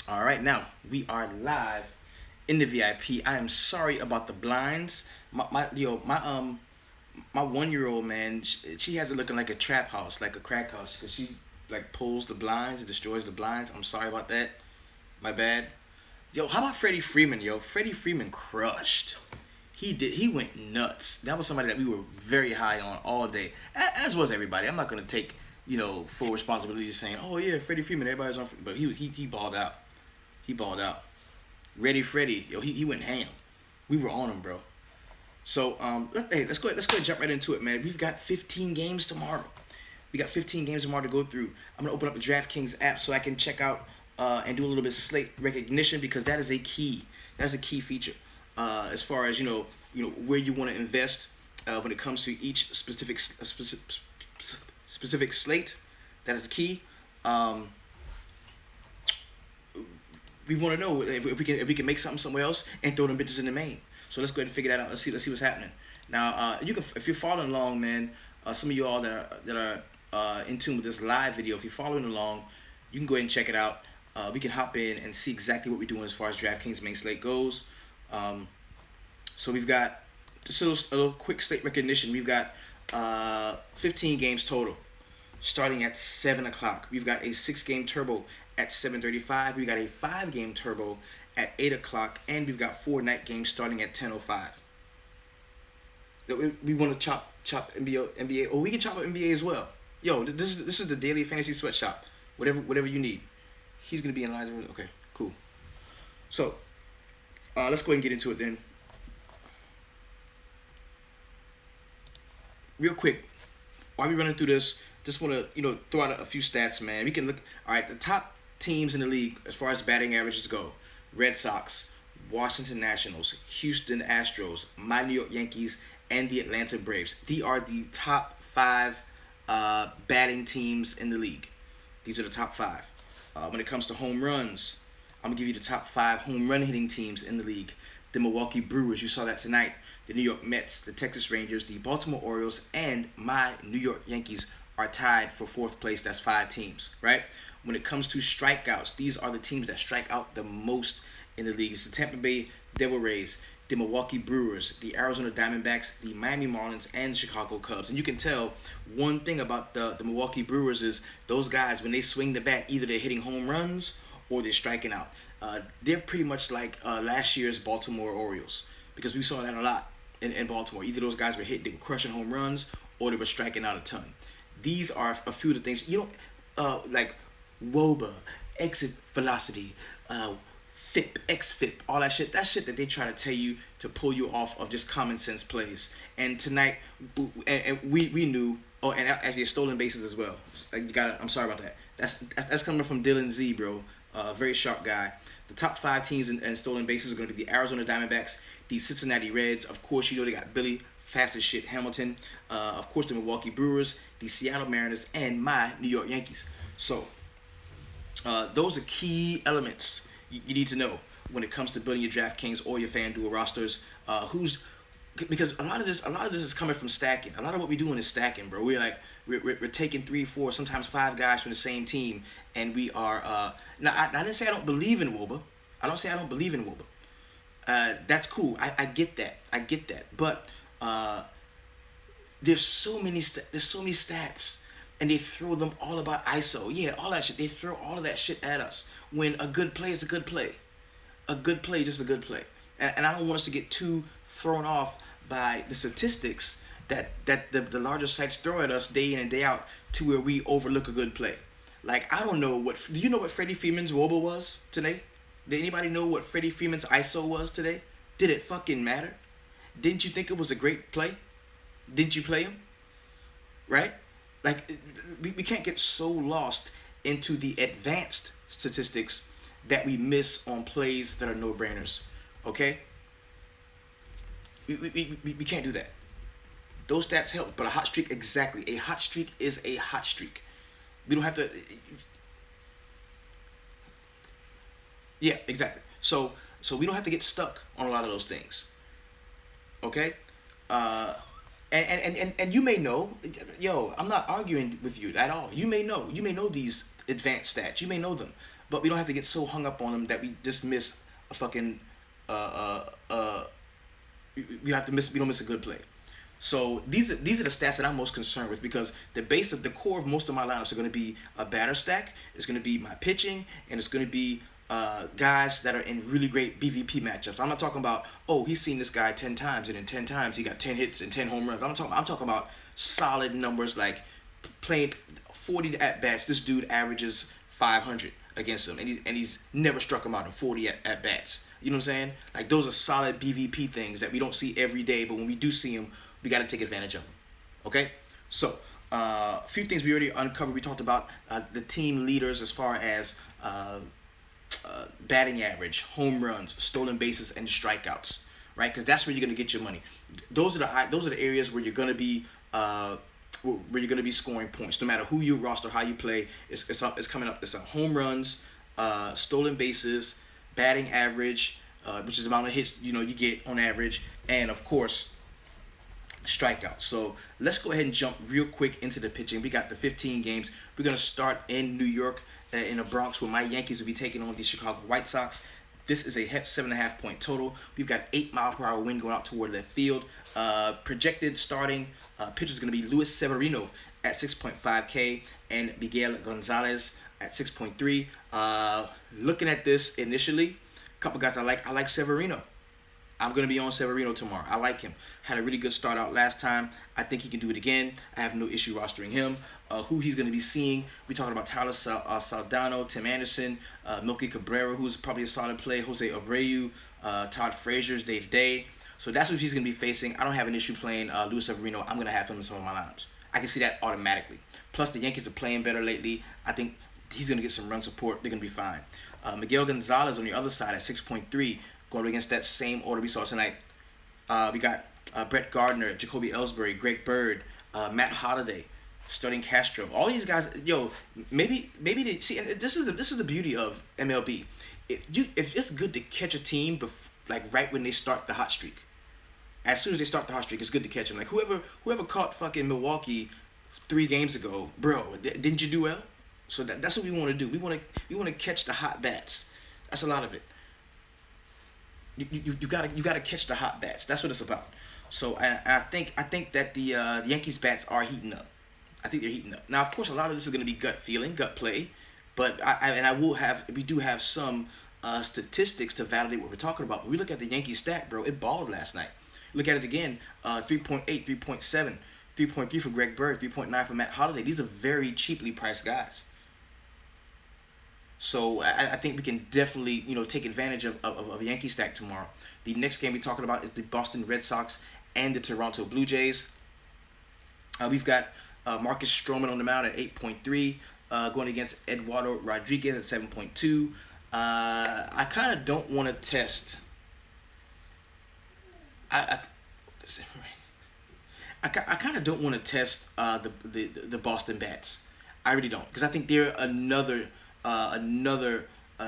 All right, now we are live in the VIP. I am sorry about the blinds. My 1 year old man, she has it looking like a trap house, like a crack house, because she like pulls the blinds and destroys the blinds. I'm sorry about that. My bad. Yo, how about Freddie Freeman? Yo, Freddie Freeman crushed. He did. He went nuts. That was somebody that we were very high on all day, as was everybody. I'm not gonna take full responsibility saying, oh yeah, Freddie Freeman, everybody's on, but he balled out. He balled out. Ready Freddie, yo, he went ham. We were on him, bro. So let's go ahead and jump right into it, man. We've got 15 games tomorrow. We got 15 games tomorrow to go through. I'm gonna open up the DraftKings app so I can check out and do a little bit of slate recognition because that is a key. That's a key feature as far as where you want to invest when it comes to each specific slate. That is a key. We want to know if we can make something somewhere else and throw them bitches in the main. So let's go ahead and figure that out. Let's see what's happening. Now you can if you're following along, man. Some of you all that are in tune with this live video, if you're following along, you can go ahead and check it out. We can hop in and see exactly what we're doing as far as DraftKings main slate goes. So we've got just a little quick slate recognition. We've got 15 games total, starting at 7 o'clock. We've got a 6-game turbo at 7:35. We got a 5-game turbo at 8 o'clock, and we've got 4 night games starting at 10:05. We want to chop NBA. Or we can chop up NBA as well. Yo, this is the daily fantasy sweatshop. Whatever you need. He's gonna be in lines. Okay, cool. So let's go ahead and get into it then. Real quick, while we running through this, just want to throw out a few stats, man. We can look. All right, the top teams in the league as far as batting averages go: Red Sox, Washington Nationals, Houston Astros, my New York Yankees, and the Atlanta Braves. These are the top 5 batting teams in the league. These are the top 5. When it comes to home runs, I'm gonna give you the top 5 home run hitting teams in the league. The Milwaukee Brewers, you saw that tonight. The New York Mets, the Texas Rangers, the Baltimore Orioles, and my New York Yankees are tied for 4th place. That's 5 teams, right? When it comes to strikeouts, these are the teams that strike out the most in the league. It's the Tampa Bay Devil Rays, the Milwaukee Brewers, the Arizona Diamondbacks, the Miami Marlins, and the Chicago Cubs. And you can tell one thing about the Milwaukee Brewers is those guys, when they swing the bat, either they're hitting home runs or they're striking out. They're pretty much like last year's Baltimore Orioles because we saw that a lot in Baltimore. Either those guys they were crushing home runs or they were striking out a ton. These are a few of the things, like WOBA, exit velocity, FIP, XFIP, all that shit. That shit that they try to tell you to pull you off of just common sense plays. And tonight, we knew. Oh, and actually stolen bases as well. I'm sorry about that. That's coming from Dylan Z, bro. Very sharp guy. The top 5 teams in stolen bases are going to be the Arizona Diamondbacks, the Cincinnati Reds. Of course, they got Billy fast as shit Hamilton. Of course, the Milwaukee Brewers, the Seattle Mariners, and my New York Yankees. So those are key elements you need to know when it comes to building your DraftKings or your FanDuel rosters. Because a lot of this is coming from stacking. A lot of what we're doing is stacking, bro. We're taking 3, 4, sometimes 5 guys from the same team, and we are. Now I didn't say I don't believe in WOBA. I don't say I don't believe in WOBA. That's cool. I get that. But there's so many stats, and they throw them all about ISO. Yeah, all that shit. They throw all of that shit at us. When a good play is a good play, just a good play. And I don't want us to get too thrown off by the statistics that the larger sites throw at us day in and day out to where we overlook a good play. Like, I don't know do you know what Freddie Freeman's WOBA was today? Did anybody know what Freddie Freeman's ISO was today? Did it fucking matter? Didn't you think it was a great play? Didn't you play him? Right? Like, we can't get so lost into the advanced statistics that we miss on plays that are no-brainers. Okay? We can't do that. Those stats help, but a hot streak, exactly. A hot streak is a hot streak. We don't have to. Yeah, exactly. So we don't have to get stuck on a lot of those things. Okay? And you may know, yo, I'm not arguing with you at all. You may know these advanced stats. You may know them. but we don't have to get so hung up on them that we just miss a fucking we don't miss a good play. So these are the stats that I'm most concerned with, because the core of most of my lineups are going to be a batter stack. It's going to be my pitching, and it's going to be guys that are in really great BVP matchups. I'm not talking about, oh, he's seen this guy 10 times and in 10 times he got 10 hits and 10 home runs. I'm talking about solid numbers, like playing 40 at bats. This dude averages 500 against him, and he's never struck him out in 40 at bats. You know what I'm saying? Like, those are solid BVP things that we don't see every day, but when we do see them, we got to take advantage of them. Okay? So, a few things we already uncovered. We talked about the team leaders as far as batting average, home runs, stolen bases, and strikeouts, right? Because that's where you're gonna get your money. Those are the areas where you're gonna be scoring points. No matter who you roster, how you play, it's coming up. It's home runs, stolen bases, batting average, which is the amount of hits you get on average, and of course, strikeouts. So let's go ahead and jump real quick into the pitching. We got the 15 games. We're gonna start in New York, in the Bronx, where my Yankees will be taking on the Chicago White Sox. This is a 7.5 point total. We've got 8-mile-per-hour wind going out toward left field. Projected starting pitcher is going to be Luis Severino at 6.5K and Miguel Gonzalez at 6.3. Looking at this initially, a couple guys I like. I like Severino. I'm going to be on Severino tomorrow. I like him. Had a really good start out last time. I think he can do it again. I have no issue rostering him. Who he's going to be seeing, we're talking about Tyler Saldano, Tim Anderson, Melky Cabrera, who's probably a solid play, Jose Abreu, Todd Frazier's day-to-day. So that's what he's going to be facing. I don't have an issue playing Luis Severino. I'm going to have him in some of my lineups. I can see that automatically. Plus, the Yankees are playing better lately. I think he's going to get some run support. They're going to be fine. Miguel Gonzalez on the other side at 6.3, going against that same order we saw tonight. We got Brett Gardner, Jacoby Ellsbury, Greg Bird, Matt Holliday, starting Castro. All these guys, maybe they see. And this is the beauty of MLB. If it's good to catch a team like right when they start the hot streak. As soon as they start the hot streak, it's good to catch them. Like whoever caught fucking Milwaukee 3 games ago, bro, didn't you do well? So that's what we want to do. We want to catch the hot bats. That's a lot of it. You gotta catch the hot bats. That's what it's about. So I think that the Yankees bats are heating up. I think they're heating up. Now, of course, a lot of this is going to be gut feeling, gut play, but we do have some statistics to validate what we're talking about. But we look at the Yankees stat, bro. It balled last night. Look at it again. 3.8, 3.7, 3.3 for Greg Bird, 3.9 for Matt Holliday. These are very cheaply priced guys. So I think we can definitely take advantage of a Yankee stack tomorrow. The next game we're talking about is the Boston Red Sox and the Toronto Blue Jays. We've got Marcus Stroman on the mound at 8.3, going against Eduardo Rodriguez at 7.2. I kind of don't want to test. I kind of don't want to test the Boston bats. I really don't, because I think they're another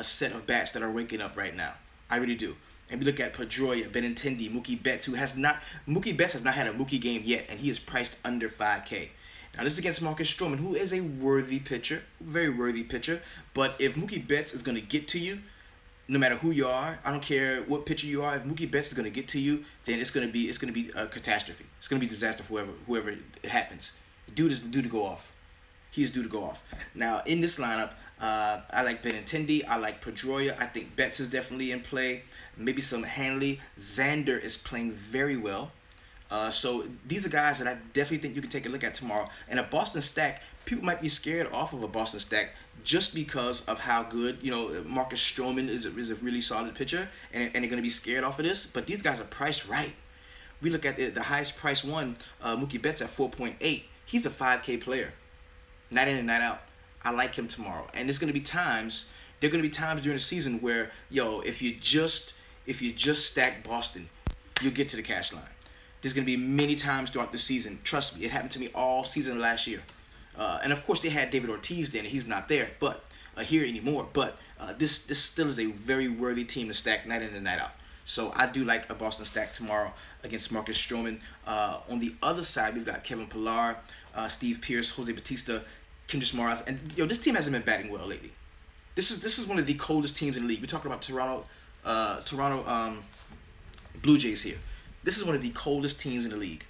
set of bats that are waking up right now. I really do. And we look at Pedroia, Benintendi, Mookie Betts, Mookie Betts has not had a Mookie game yet, and he is priced under 5K. Now, this is against Marcus Stroman, who is a worthy pitcher, very worthy pitcher. But if Mookie Betts is going to get to you, no matter who you are, I don't care what pitcher you are, if Mookie Betts is going to get to you, then it's going to be a catastrophe. It's going to be a disaster for whoever it happens. The dude is due to go off. He is due to go off. Now, in this lineup, I like Benintendi. I like Pedroia. I think Betts is definitely in play. Maybe some Hanley. Xander is playing very well. So these are guys that I definitely think you can take a look at tomorrow. And a Boston stack, people might be scared off of a Boston stack just because of how good, Marcus Stroman is a really solid pitcher, and they're going to be scared off of this. But these guys are priced right. We look at the highest price one, Mookie Betts at 4.8. He's a 5K player. Night in and night out. I like him tomorrow. And there are going to be times during the season where, if you just stack Boston, you'll get to the cash line. There's going to be many times throughout the season. Trust me, it happened to me all season last year. And of course, they had David Ortiz then, and he's not there, but here anymore. But this still is a very worthy team to stack night in and night out. So I do like a Boston stack tomorrow against Marcus Stroman. On the other side, we've got Kevin Pillar, Steve Pearce, Jose Bautista, Kendrys Morales, and this team hasn't been batting well lately. This is one of the coldest teams in the league. We're talking about Toronto Blue Jays here. This is one of the coldest teams in the league,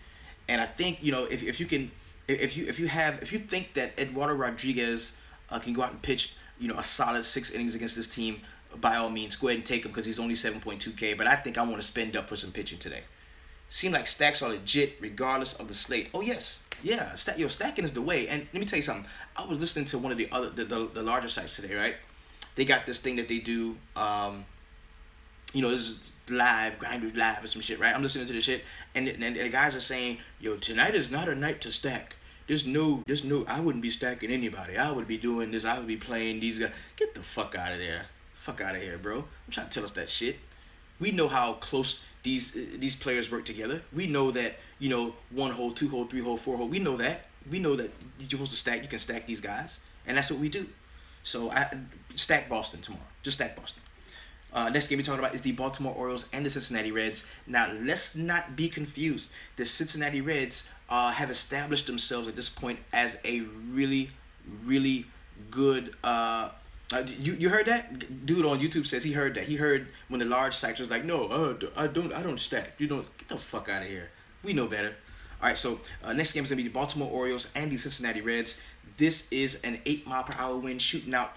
and I think if you can if you think that Eduardo Rodriguez can go out and pitch a solid 6 innings against this team, by all means go ahead and take him because he's only 7.2K. But I think I want to spend up for some pitching today. Seem like stacks are legit regardless of the slate. Oh yes, yeah, stacking is the way. And let me tell you something. I was listening to one of the larger sites today, right? They got this thing that they do. This is live, Grinders Live or some shit, right? I'm listening to the shit, and the guys are saying, yo, tonight is not a night to stack. There's no, I wouldn't be stacking anybody. I would be doing this. I would be playing these guys. Get the fuck out of there. Fuck out of here, bro. I'm trying to tell us that shit. We know how close these players work together. We know that, 1 hole, 2 hole, 3 hole, 4 hole. We know that. We know that you're supposed to stack. You can stack these guys, and that's what we do. So I stack Boston tomorrow. Just stack Boston. Next game we're talking about is the Baltimore Orioles and the Cincinnati Reds. Now, let's not be confused. The Cincinnati Reds have established themselves at this point as a really, really good. You heard that? Dude on YouTube says he heard that. He heard when the large sites was like, no, I don't stack. You don't. Get the fuck out of here. We know better. All right, so next game is going to be the Baltimore Orioles and the Cincinnati Reds. This is an 8-mile-per-hour wind shooting out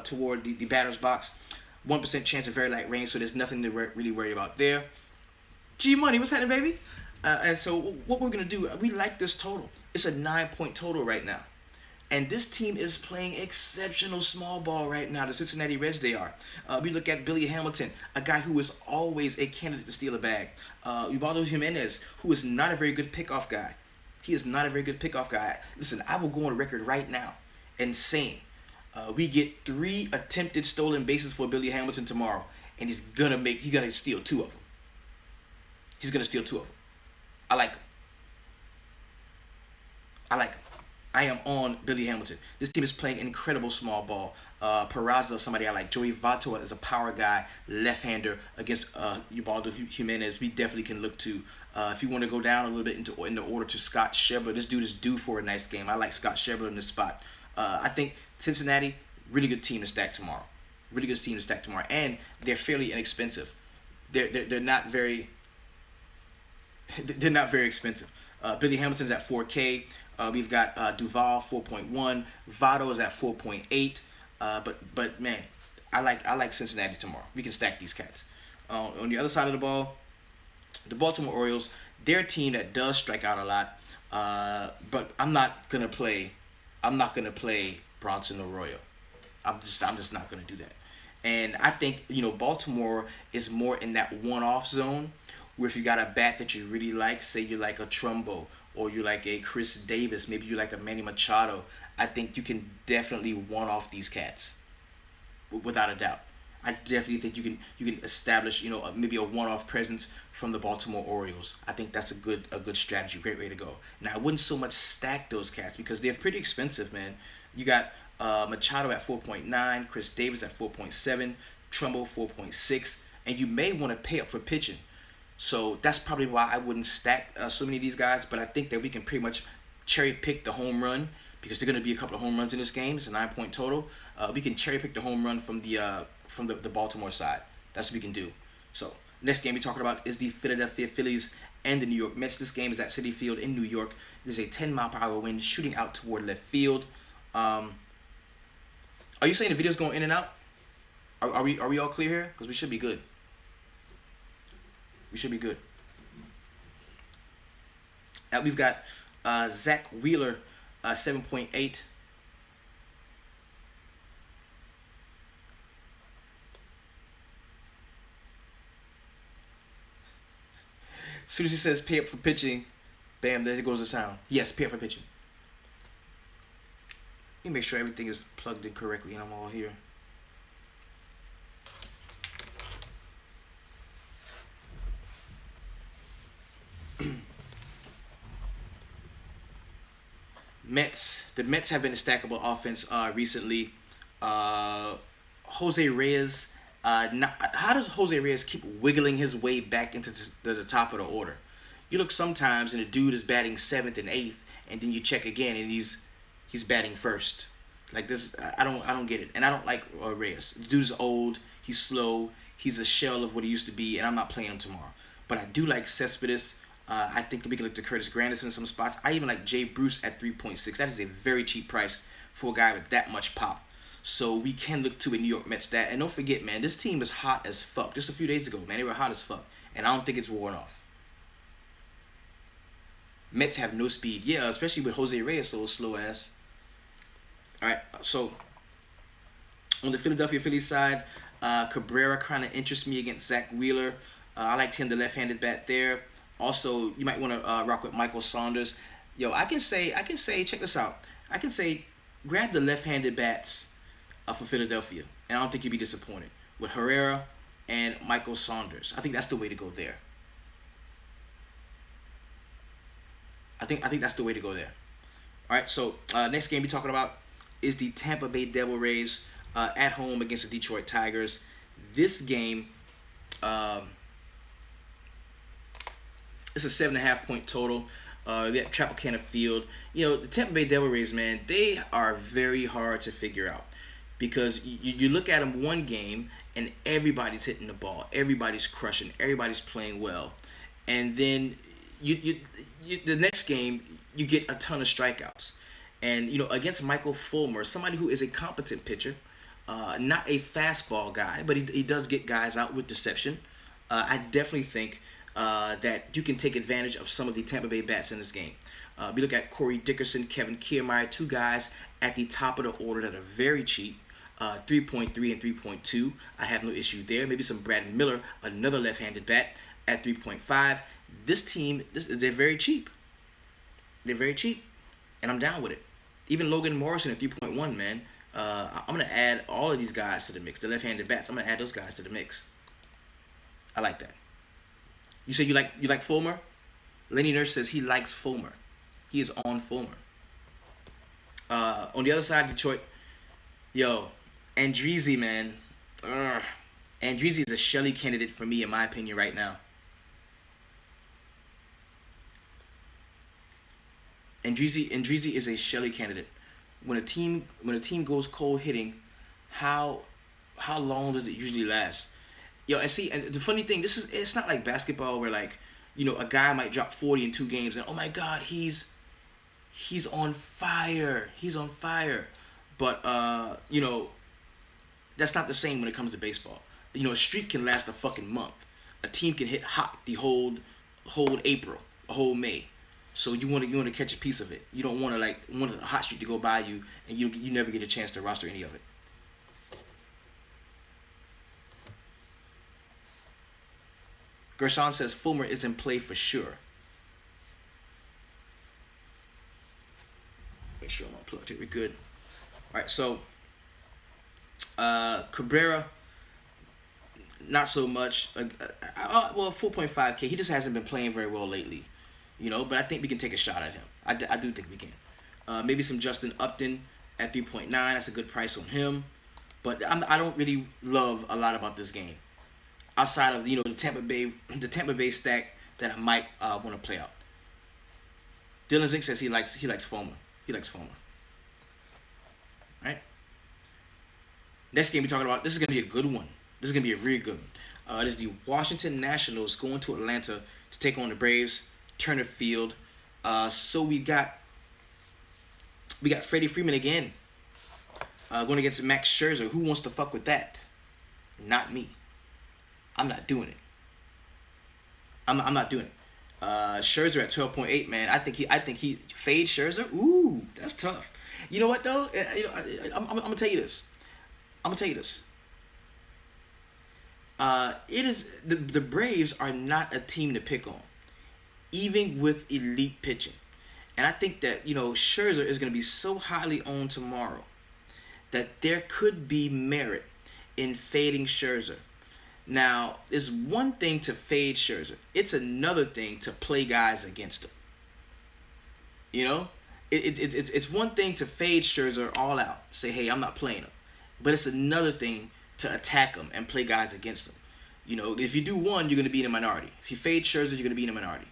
toward the batter's box. 1% chance of very light rain, so there's nothing to really worry about there. G Money, what's happening, baby? And so what we're going to do, we like this total. It's a 9-point total right now. And this team is playing exceptional small ball right now. The Cincinnati Reds, they are. We look at Billy Hamilton, a guy who is always a candidate to steal a bag. Ubaldo Jimenez, who is not a very good pickoff guy. He is not a very good pickoff guy. Listen, I will go on record right now and saying we get 3 attempted stolen bases for Billy Hamilton tomorrow, and he's gonna steal 2 of them. He's gonna steal 2 of them. I like him. I am on Billy Hamilton. This team is playing incredible small ball. Peraza, somebody I like. Joey Votto is a power guy, left-hander against Ubaldo Jimenez. We definitely can look to. If you want to go down a little bit in the order to Scott Schebler, this dude is due for a nice game. I like Scott Schebler in this spot. I think Cincinnati, really good team to stack tomorrow. Really good team to stack tomorrow, and they're fairly inexpensive. They're not very. They're not very expensive. Billy Hamilton's at 4K. We've got Duval 4.1. Votto is at 4.8. But man, I like Cincinnati tomorrow. We can stack these cats. On the other side of the ball, the Baltimore Orioles, they're a team that does strike out a lot. But I'm not gonna play Bronson Arroyo. I'm just not gonna do that. And I think Baltimore is more in that one-off zone, where if you got a bat that you really like, say you like a Trumbo or you like a Chris Davis, maybe you like a Manny Machado, I think you can definitely one-off these cats, without a doubt. I definitely think you can establish maybe a one-off presence from the Baltimore Orioles. I think that's a good strategy, great way to go. Now I wouldn't so much stack those cats because they're pretty expensive, man. You got Machado at 4.9, Chris Davis at 4.7, Trumbo 4.6, and you may want to pay up for pitching. So that's probably why I wouldn't stack so many of these guys. But I think that we can pretty much cherry pick the home run because there are going to be a couple of home runs in this game. It's a 9-point total. We can cherry pick the home run from the Baltimore side. That's what we can do. So next game we're talking about is the Philadelphia Phillies and the New York Mets. This game is at Citi Field in New York. There's a 10-mile-per-hour wind shooting out toward left field. Are you saying the video's going in and out? Are we all clear here? Because we should be good. We should be good. Now we've got Zach Wheeler, 7.8. As soon as he says pay up for pitching, bam, there goes the sound. Yes, pay up for pitching. Let me make sure everything is plugged in correctly and I'm all here. The Mets have been a stackable offense recently. Jose Reyes, how does Jose Reyes keep wiggling his way back into the top of the order? You look sometimes and the dude is batting 7th and 8th, and then you check again and he's batting first. Like this, I don't get it, and I don't like Reyes. The dude's old. He's slow. He's a shell of what he used to be, and I'm not playing him tomorrow. But I do like Cespedes. I think we can look to Curtis Granderson in some spots. I even like Jay Bruce at 3.6. That is a very cheap price for a guy with that much pop. So we can look to a New York Mets stat. And don't forget, man, this team is hot as fuck. Just a few days ago, man, they were hot as fuck. And I don't think it's worn off. Mets have no speed. Yeah, especially with Jose Reyes, so slow ass. All right, so on the Philadelphia Phillies side, Cabrera kind of interests me against Zach Wheeler. I liked him, the left-handed bat there. Also, you might want to rock with Michael Saunders. Yo, I can say, check this out. I can say, grab the left-handed bats for Philadelphia, and I don't think you'd be disappointed with Herrera and Michael Saunders. I think that's the way to go there. I think that's the way to go there. All right, so next game we're talking about is the Tampa Bay Devil Rays at home against the Detroit Tigers. This game, it's a 7.5 point total. At Tropicana Field. You know, the Tampa Bay Devil Rays, man, they are very hard to figure out because you look at them one game and everybody's hitting the ball, everybody's crushing, everybody's playing well, and then you the next game you get a ton of strikeouts. And, you know, against Michael Fulmer, somebody who is a competent pitcher, not a fastball guy, but he does get guys out with deception. I definitely think that you can take advantage of some of the Tampa Bay bats in this game. We look at Corey Dickerson, Kevin Kiermaier, two guys at the top of the order that are very cheap, 3.3 and 3.2. I have no issue there. Maybe some Brad Miller, another left-handed bat, at 3.5. This team, they're very cheap. They're very cheap, and I'm down with it. Even Logan Morrison at 3.1, man. I'm going to add all of these guys to the mix. The left-handed bats, I'm going to add those guys to the mix. I like that. You say you like Fulmer? Lenny Nurse says he likes Fulmer. He is on Fulmer. On the other side, Detroit, yo, Andrizi, man. Andrizi is a Shelly candidate for me, in my opinion, right now. Andrizi is a Shelly candidate. When a team goes cold hitting, how long does it usually last? Yo, and see, and the funny thing, it's not like basketball where, like, you know, a guy might drop 40 in 2 games and, oh my God, he's on fire. He's on fire. But you know, that's not the same when it comes to baseball. You know, a streak can last a fucking month. A team can hit hot the whole April, a whole May. So you want to catch a piece of it. You don't want a hot streak to go by you and you never get a chance to roster any of it. Gershon says Fulmer is in play for sure. Make sure I'm unplugged here. We're good. All right, so Cabrera, not so much. Well, 4.5K. He just hasn't been playing very well lately, you know. But I think we can take a shot at him. I do think we can. Maybe some Justin Upton at 3.9. That's a good price on him. But I don't really love a lot about this game, outside of, you know, the Tampa Bay stack that I might want to play out. Dylan Zink says he likes Fulmer. He likes Fulmer. All right. Next game we're talking about. This is gonna be a good one. This is gonna be a really good one. This is the Washington Nationals going to Atlanta to take on the Braves. Turner Field. So we got Freddie Freeman again. Going against Max Scherzer. Who wants to fuck with that? Not me. I'm not doing it. I'm not doing it. Scherzer at 12.8, man. I think he fade Scherzer. Ooh, that's tough. You know what though? I'm gonna tell you this. It is the Braves are not a team to pick on, even with elite pitching. And I think that, you know, Scherzer is gonna be so highly owned tomorrow that there could be merit in fading Scherzer. Now, it's one thing to fade Scherzer. It's another thing to play guys against him. You know? It's one thing to fade Scherzer all out. Say, hey, I'm not playing him. But it's another thing to attack him and play guys against him. You know, if you do one, you're going to be in a minority. If you fade Scherzer, you're going to be in a minority.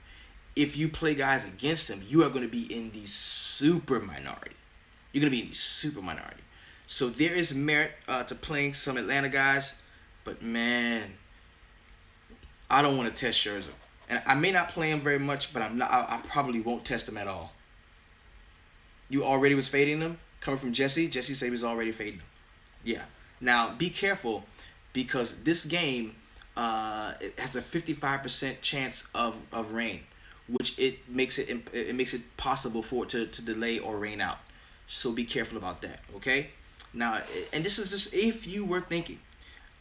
If you play guys against him, you are going to be in the super minority. You're going to be in the super minority. So there is merit to playing some Atlanta guys, but man, I don't want to test Scherzer. And I may not play him very much, but I probably won't test him at all. You already was fading him? Coming from Jesse? Jesse said he was already fading him. Yeah. Now, be careful because this game it has a 55% chance of rain, which it makes it possible for it to delay or rain out. So be careful about that, okay? Now, and this is just if you were thinking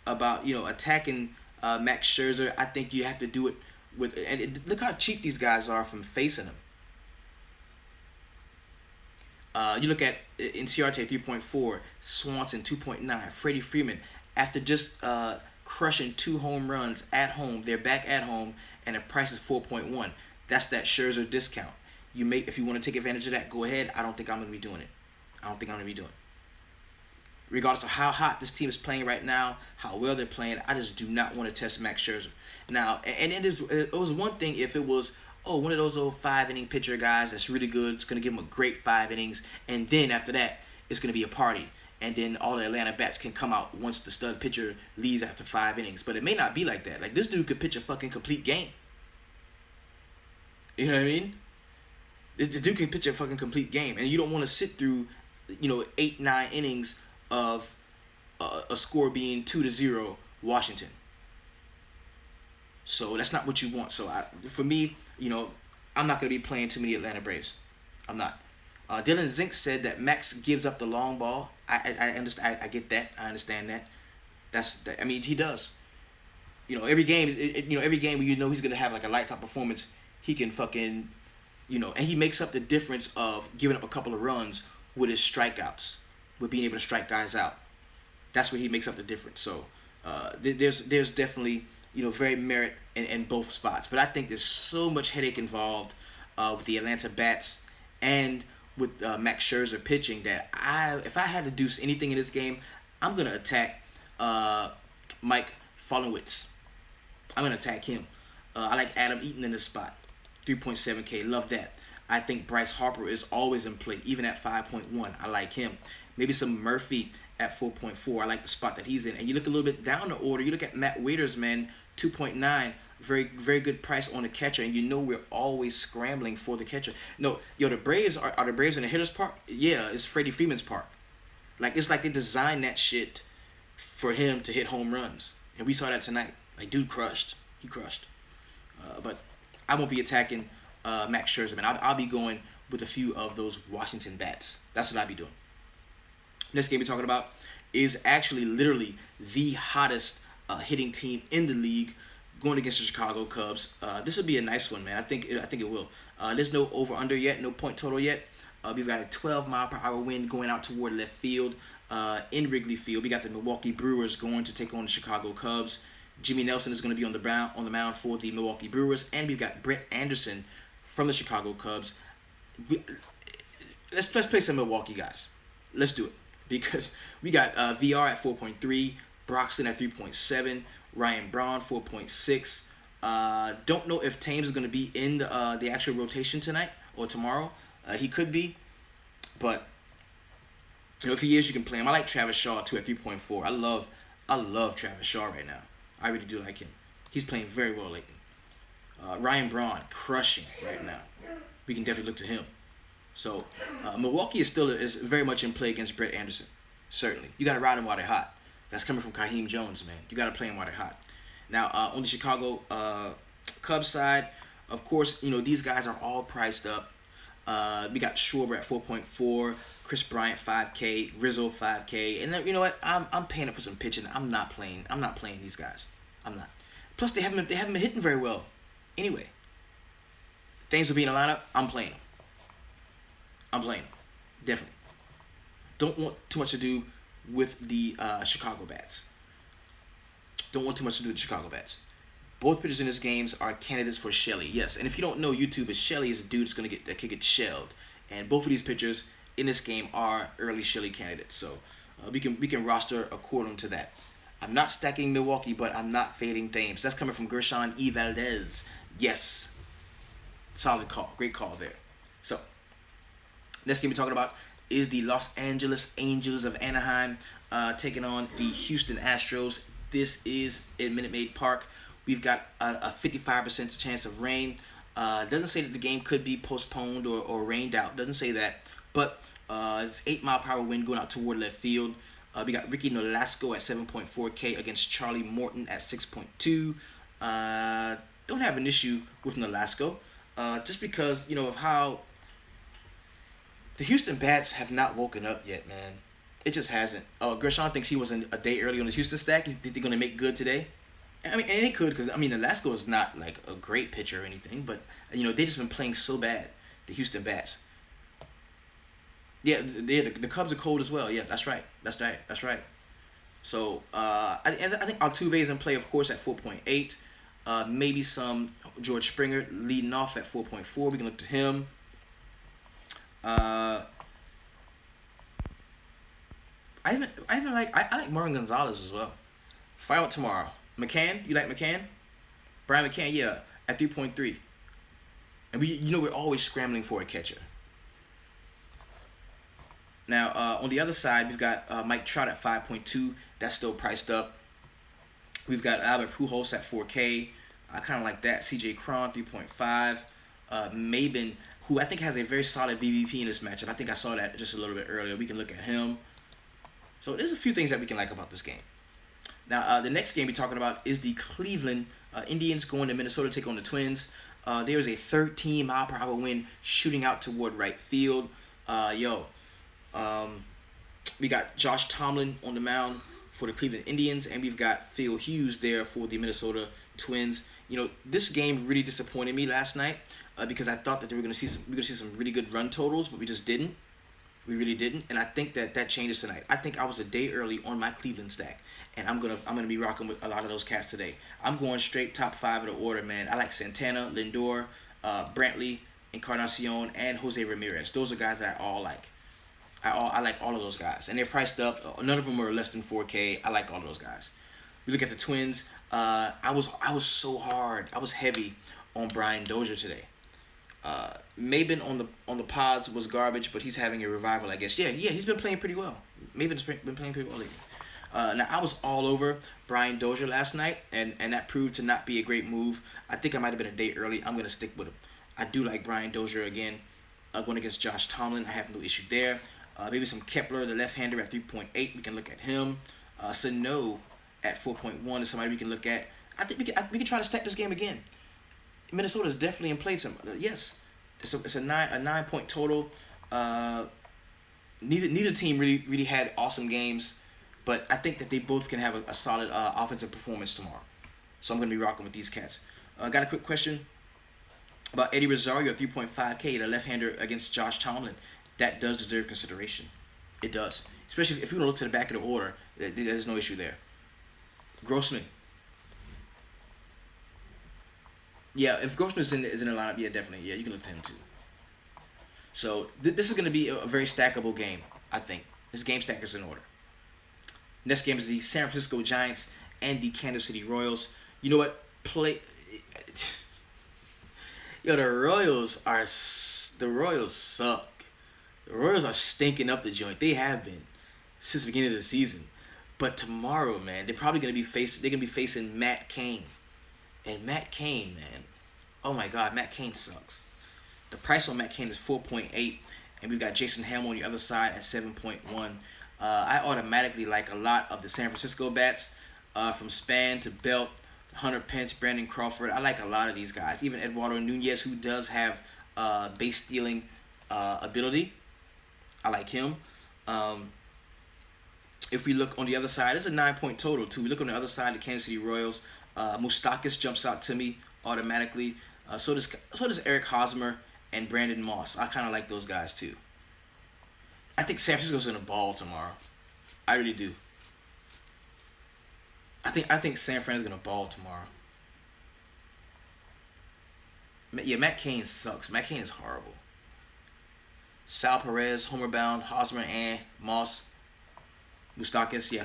about, attacking Max Scherzer, I think you have to do it with, and look how cheap these guys are from facing him. You look at Inciarte 3.4, Swanson 2.9, Freddie Freeman after just crushing 2 home runs at home, they're back at home, and the price is 4.1. That's that Scherzer discount. If you want to take advantage of that, go ahead. I don't think I'm going to be doing it. Regardless of how hot this team is playing right now, how well they're playing, I just do not want to test Max Scherzer. Now, and it was one thing if it was, one of those old 5-inning pitcher guys that's really good. It's going to give him a great 5 innings. And then after that, it's going to be a party. And then all the Atlanta bats can come out once the stud pitcher leaves after 5 innings. But it may not be like that. Like, this dude could pitch a fucking complete game. You know what I mean? This dude can pitch a fucking complete game. And you don't want to sit through, 8-9 innings of a score being 2-0 Washington. So that's not what you want. So for me, I'm not going to be playing too many Atlanta Braves. I'm not. Dylan Zink said that Max gives up the long ball. I understand. I get that. I understand that. He does. Every game. Every game where he's going to have like a lights out performance, he can fucking, and he makes up the difference of giving up a couple of runs with his strikeouts, with being able to strike guys out. That's where he makes up the difference. So there's definitely very merit in both spots. But I think there's so much headache involved with the Atlanta bats and with Max Scherzer pitching that if I had to do anything in this game, I'm going to attack Mike Followitz. I'm going to attack him. I like Adam Eaton in this spot. 3.7K. Love that. I think Bryce Harper is always in play, even at 5.1. I like him. Maybe some Murphy at 4.4. I like the spot that he's in. And you look a little bit down the order. You look at Matt Waiters, man, 2.9. Very, very good price on the catcher. And we're always scrambling for the catcher. No, the Braves, are the Braves in the hitter's park? Yeah, it's Freddie Freeman's park. It's like they designed that shit for him to hit home runs. And we saw that tonight. Like, dude crushed. He crushed. But I won't be attacking Max Scherzer, man. I'll be going with a few of those Washington bats. That's what I'll be doing. Next game we're talking about is actually literally the hottest hitting team in the league, going against the Chicago Cubs. This will be a nice one, man. I think it will. There's no over/under yet, no point total yet. We've got a 12-mile-per-hour wind going out toward left field in Wrigley Field. We got the Milwaukee Brewers going to take on the Chicago Cubs. Jimmy Nelson is going to be on the mound for the Milwaukee Brewers, and we've got Brett Anderson from the Chicago Cubs. Let's play some Milwaukee guys. Let's do it because we got VR at 4.3, Broxton at 3.7, Ryan Braun 4.6. Don't know if Thames is going to be in the actual rotation tonight or tomorrow. He could be, but if he is, you can play him. I like Travis Shaw too at 3.4. I love Travis Shaw right now. I really do like him. He's playing very well lately. Ryan Braun crushing right now. We can definitely look to him. So Milwaukee is very much in play against Brett Anderson. Certainly, you got to ride him while they're hot. That's coming from Kaheem Jones, man. You got to play him while they're hot. Now on the Chicago Cubs side, of course, these guys are all priced up. We got Schwarber at 4.4, Chris Bryant 5K, Rizzo 5K, and then, you know what? I'm paying up for some pitching. I'm not playing these guys. I'm not. Plus they haven't been hitting very well. Anyway, things will be in the lineup. I'm playing them. Definitely. Don't want too much to do with the Chicago bats. Both pitchers in this games are candidates for Shelly. Yes, and if you don't know, YouTube is Shelly is a dude that could get shelled, and both of these pitchers in this game are early Shelly candidates. So we can roster according to that. I'm not stacking Milwaukee, but I'm not fading Thames. That's coming from Gershon E. Valdez. Yes, solid call, great call there. So next game we're talking about is the Los Angeles Angels of Anaheim taking on the Houston Astros. This is in Minute Maid Park. We've got a 55% chance of rain. Doesn't say that the game could be postponed or rained out. Doesn't say that. But it's 8-mile-per-hour wind going out toward left field. We got Ricky Nolasco at 7.4K against Charlie Morton at 6.2. Don't have an issue with Nolasco. Just because, of how the Houston bats have not woken up yet, man. It just hasn't. Gershon thinks he was a day early on the Houston stack. Is he going to make good today? I mean, and he could, because, Nolasco is not, like, a great pitcher or anything. But, they just been playing so bad, the Houston bats. Yeah, the Cubs are cold as well. Yeah, that's right. So, I think Altuve is in play, of course, at 4.8. Maybe some George Springer leading off at 4.4. We can look to him. I like Marvin Gonzalez as well. Fight out tomorrow. McCann, you like McCann? Brian McCann, yeah, at 3.3. And we're always scrambling for a catcher. Now, on the other side, we've got Mike Trout at 5.2. That's still priced up. We've got Albert Pujols at 4K. I kind of like that. CJ Cron, 3.5. Maben, who I think has a very solid BVP in this matchup. I think I saw that just a little bit earlier. We can look at him. So there's a few things that we can like about this game. Now, the next game we're talking about is the Cleveland Indians going to Minnesota to take on the Twins. There's a 13-mile-per-hour wind shooting out toward right field. We got Josh Tomlin on the mound for the Cleveland Indians, and we've got Phil Hughes there for the Minnesota Twins. This game really disappointed me last night because I thought that we were going to see some really good run totals, but we just didn't. We really didn't, and I think that changes tonight. I think I was a day early on my Cleveland stack, and I'm gonna be rocking with a lot of those cats today. I'm going straight top 5 of the order, man. I like Santana, Lindor, Brantley, Encarnacion, and Jose Ramirez. Those are guys that I all like. I like all of those guys, and they're priced up. None of them are less than 4K. I like all of those guys. We look at the Twins. I was so hard. I was heavy on Brian Dozier today. Maben on the pods was garbage, but he's having a revival, I guess. Yeah, he's been playing pretty well. Maben's been playing pretty well lately. Now, I was all over Brian Dozier last night, and that proved to not be a great move. I think I might have been a day early. I'm going to stick with him. I do like Brian Dozier again. Going against Josh Tomlin, I have no issue there. Maybe some Kepler, the left-hander, at 3.8. We can look at him. Sano at 4.1 is somebody we can look at. I think we can try to stack this game again. Minnesota is definitely in play. Yes, it's a 9-point total. Neither team really had awesome games, but I think that they both can have a solid offensive performance tomorrow. So I'm going to be rocking with these cats. Got a quick question about Eddie Rosario, 3.5K, the left-hander against Josh Tomlin. That does deserve consideration. It does. Especially if you want to look to the back of the order, there's no issue there. Grossman. Yeah, if Grossman is in the lineup, yeah, definitely. Yeah, you can look to him too. So this is going to be a very stackable game, I think. This game stack is in order. Next game is the San Francisco Giants and the Kansas City Royals. You know what? The Royals suck. The Royals are stinking up the joint. They have been since the beginning of the season. But tomorrow, man, they're probably gonna be facing Matt Cain. And Matt Cain, man, oh my God, Matt Cain sucks. The price on Matt Cain is 4.8, and we've got Jason Hamill on the other side at 7.1. I automatically like a lot of the San Francisco bats, from Span to Belt, Hunter Pence, Brandon Crawford. I like a lot of these guys. Even Eduardo Nunez, who does have base stealing ability. I like him. If we look on the other side, it's a 9-point total too. We look on the other side, the Kansas City Royals. Moustakas jumps out to me automatically. So does Eric Hosmer and Brandon Moss. I kind of like those guys too. I think San Francisco's gonna ball tomorrow. I really do. I think San Fran's gonna ball tomorrow. Yeah, Matt Cain sucks. Matt Cain is horrible. Sal Perez, Homer Bound, Hosmer, and Moss, Moustakas, yeah.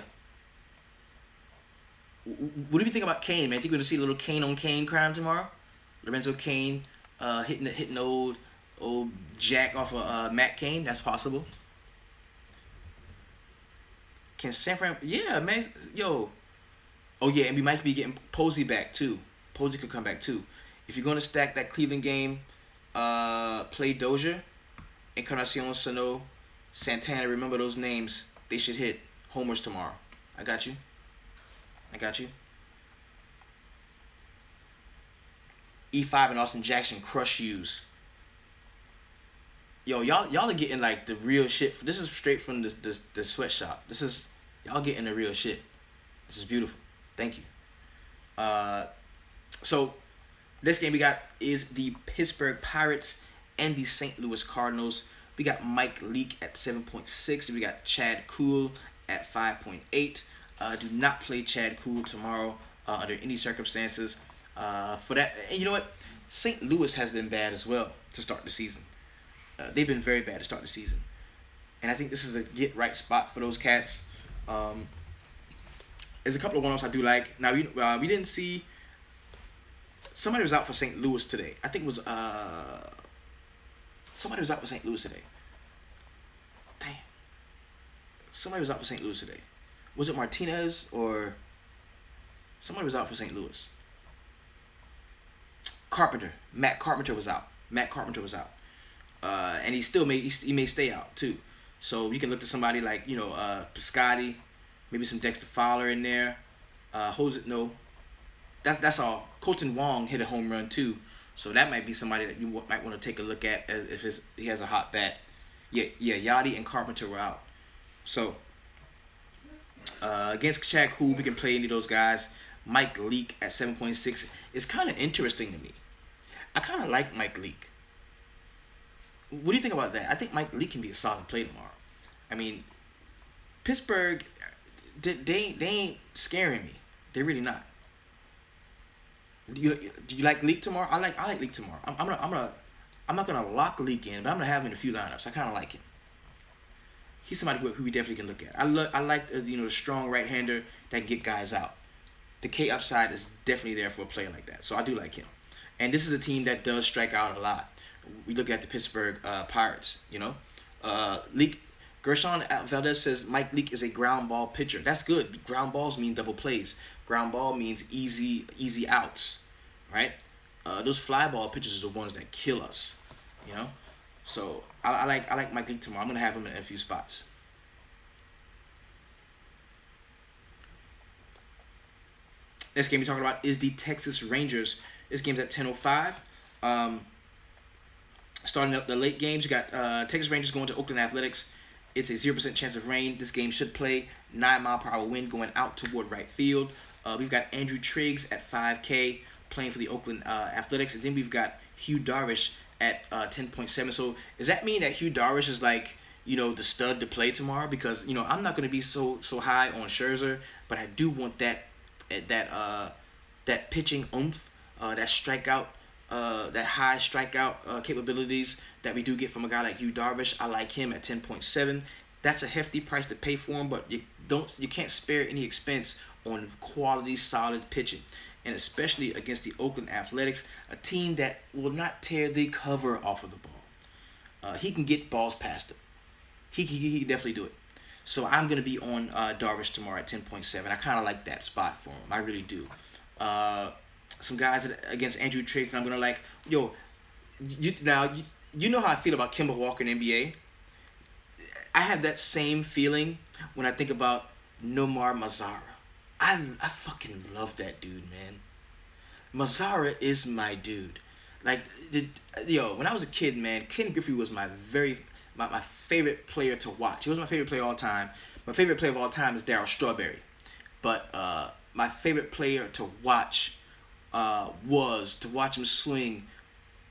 What do you think about Cain, man? Think we're gonna see a little Cain on Cain crime tomorrow? Lorenzo Cain hitting old Jack off of Matt Cain. That's possible. Can San Fran? Yeah, man. Yo. Oh yeah, and we might be getting Posey back too. Posey could come back too. If you're gonna stack that Cleveland game, play Dozier, Encarnacion Sano, Santana. Remember those names. They should hit homers tomorrow. I got you. I got you. E5 and Austin Jackson crush yous. Yo, y'all are getting like the real shit. This is straight from the sweatshop. This is y'all getting the real shit. This is beautiful. Thank you. So this game we got is the Pittsburgh Pirates and the St. Louis Cardinals. We got Mike Leake at 7.6. We got Chad Kuhl at 5.8. Do not play Chad Kuhl tomorrow under any circumstances. For that, and you know what? St. Louis has been bad as well to start the season. They've been very bad to start the season, and I think this is a get right spot for those cats. There's a couple of one-offs I do like. Now we didn't see. Somebody was out for St. Louis today. I think it was somebody was out for St. Louis today. Damn. Somebody was out for St. Louis today. Was it Martinez or somebody was out for St. Louis? Carpenter. Matt Carpenter was out. And he may stay out too. So you can look to somebody like Piscotty, maybe some Dexter Fowler in there. That's all. Colton Wong hit a home run too, so that might be somebody that you might want to take a look at if he has a hot bat. Yeah, Yachty and Carpenter were out. So against Chad Kuhl, we can play any of those guys. Mike Leake at 7.6 is kind of interesting to me. I kind of like Mike Leake. What do you think about that? I think Mike Leake can be a solid play tomorrow. I mean, Pittsburgh, they ain't scaring me. They're really not. Do you like Leake tomorrow? I like Leake tomorrow. I'm not gonna lock Leake in, but I'm gonna have him in a few lineups. I kind of like him. He's somebody who we definitely can look at. I like the strong right hander that can get guys out. The K upside is definitely there for a player like that, so I do like him. And this is a team that does strike out a lot. We look at the Pittsburgh Pirates. Leake. Gershon Valdez says Mike Leake is a ground ball pitcher. That's good. Ground balls mean double plays. Ground ball means easy outs, right? Those fly ball pitchers are the ones that kill us, So I like Mike Leake tomorrow. I'm gonna have him in a few spots. Next game we're talking about is the Texas Rangers. This game's at 10:05. Starting up the late games, you got Texas Rangers going to Oakland Athletics. It's a 0% chance of rain. This game should play. 9-mile-per-hour wind going out toward right field. We've got Andrew Triggs at 5K playing for the Oakland Athletics. And then we've got Hugh Darvish at 10.7. So does that mean that Hugh Darvish is like, the stud to play tomorrow? Because, I'm not going to be so high on Scherzer, but I do want that pitching oomph, that strikeout, that high strikeout capabilities that we do get from a guy like Hugh Darvish. I like him at 10.7. That's a hefty price to pay for him, but you can't spare any expense on quality, solid pitching, and especially against the Oakland Athletics, a team that will not tear the cover off of the ball. He can get balls past him. He can definitely do it. So I'm gonna be on Darvish tomorrow at 10.7. I kind of like that spot for him. I really do. Some guys against Andrew Triggs, and I'm gonna like, you know how I feel about Kemba Walker in NBA. I have that same feeling when I think about Nomar Mazara. I fucking love that dude, man. Mazara is my dude. Like, when I was a kid, man, Ken Griffey was my favorite player to watch. He was my favorite player of all time. My favorite player of all time is Darryl Strawberry. But my favorite player to watch him swing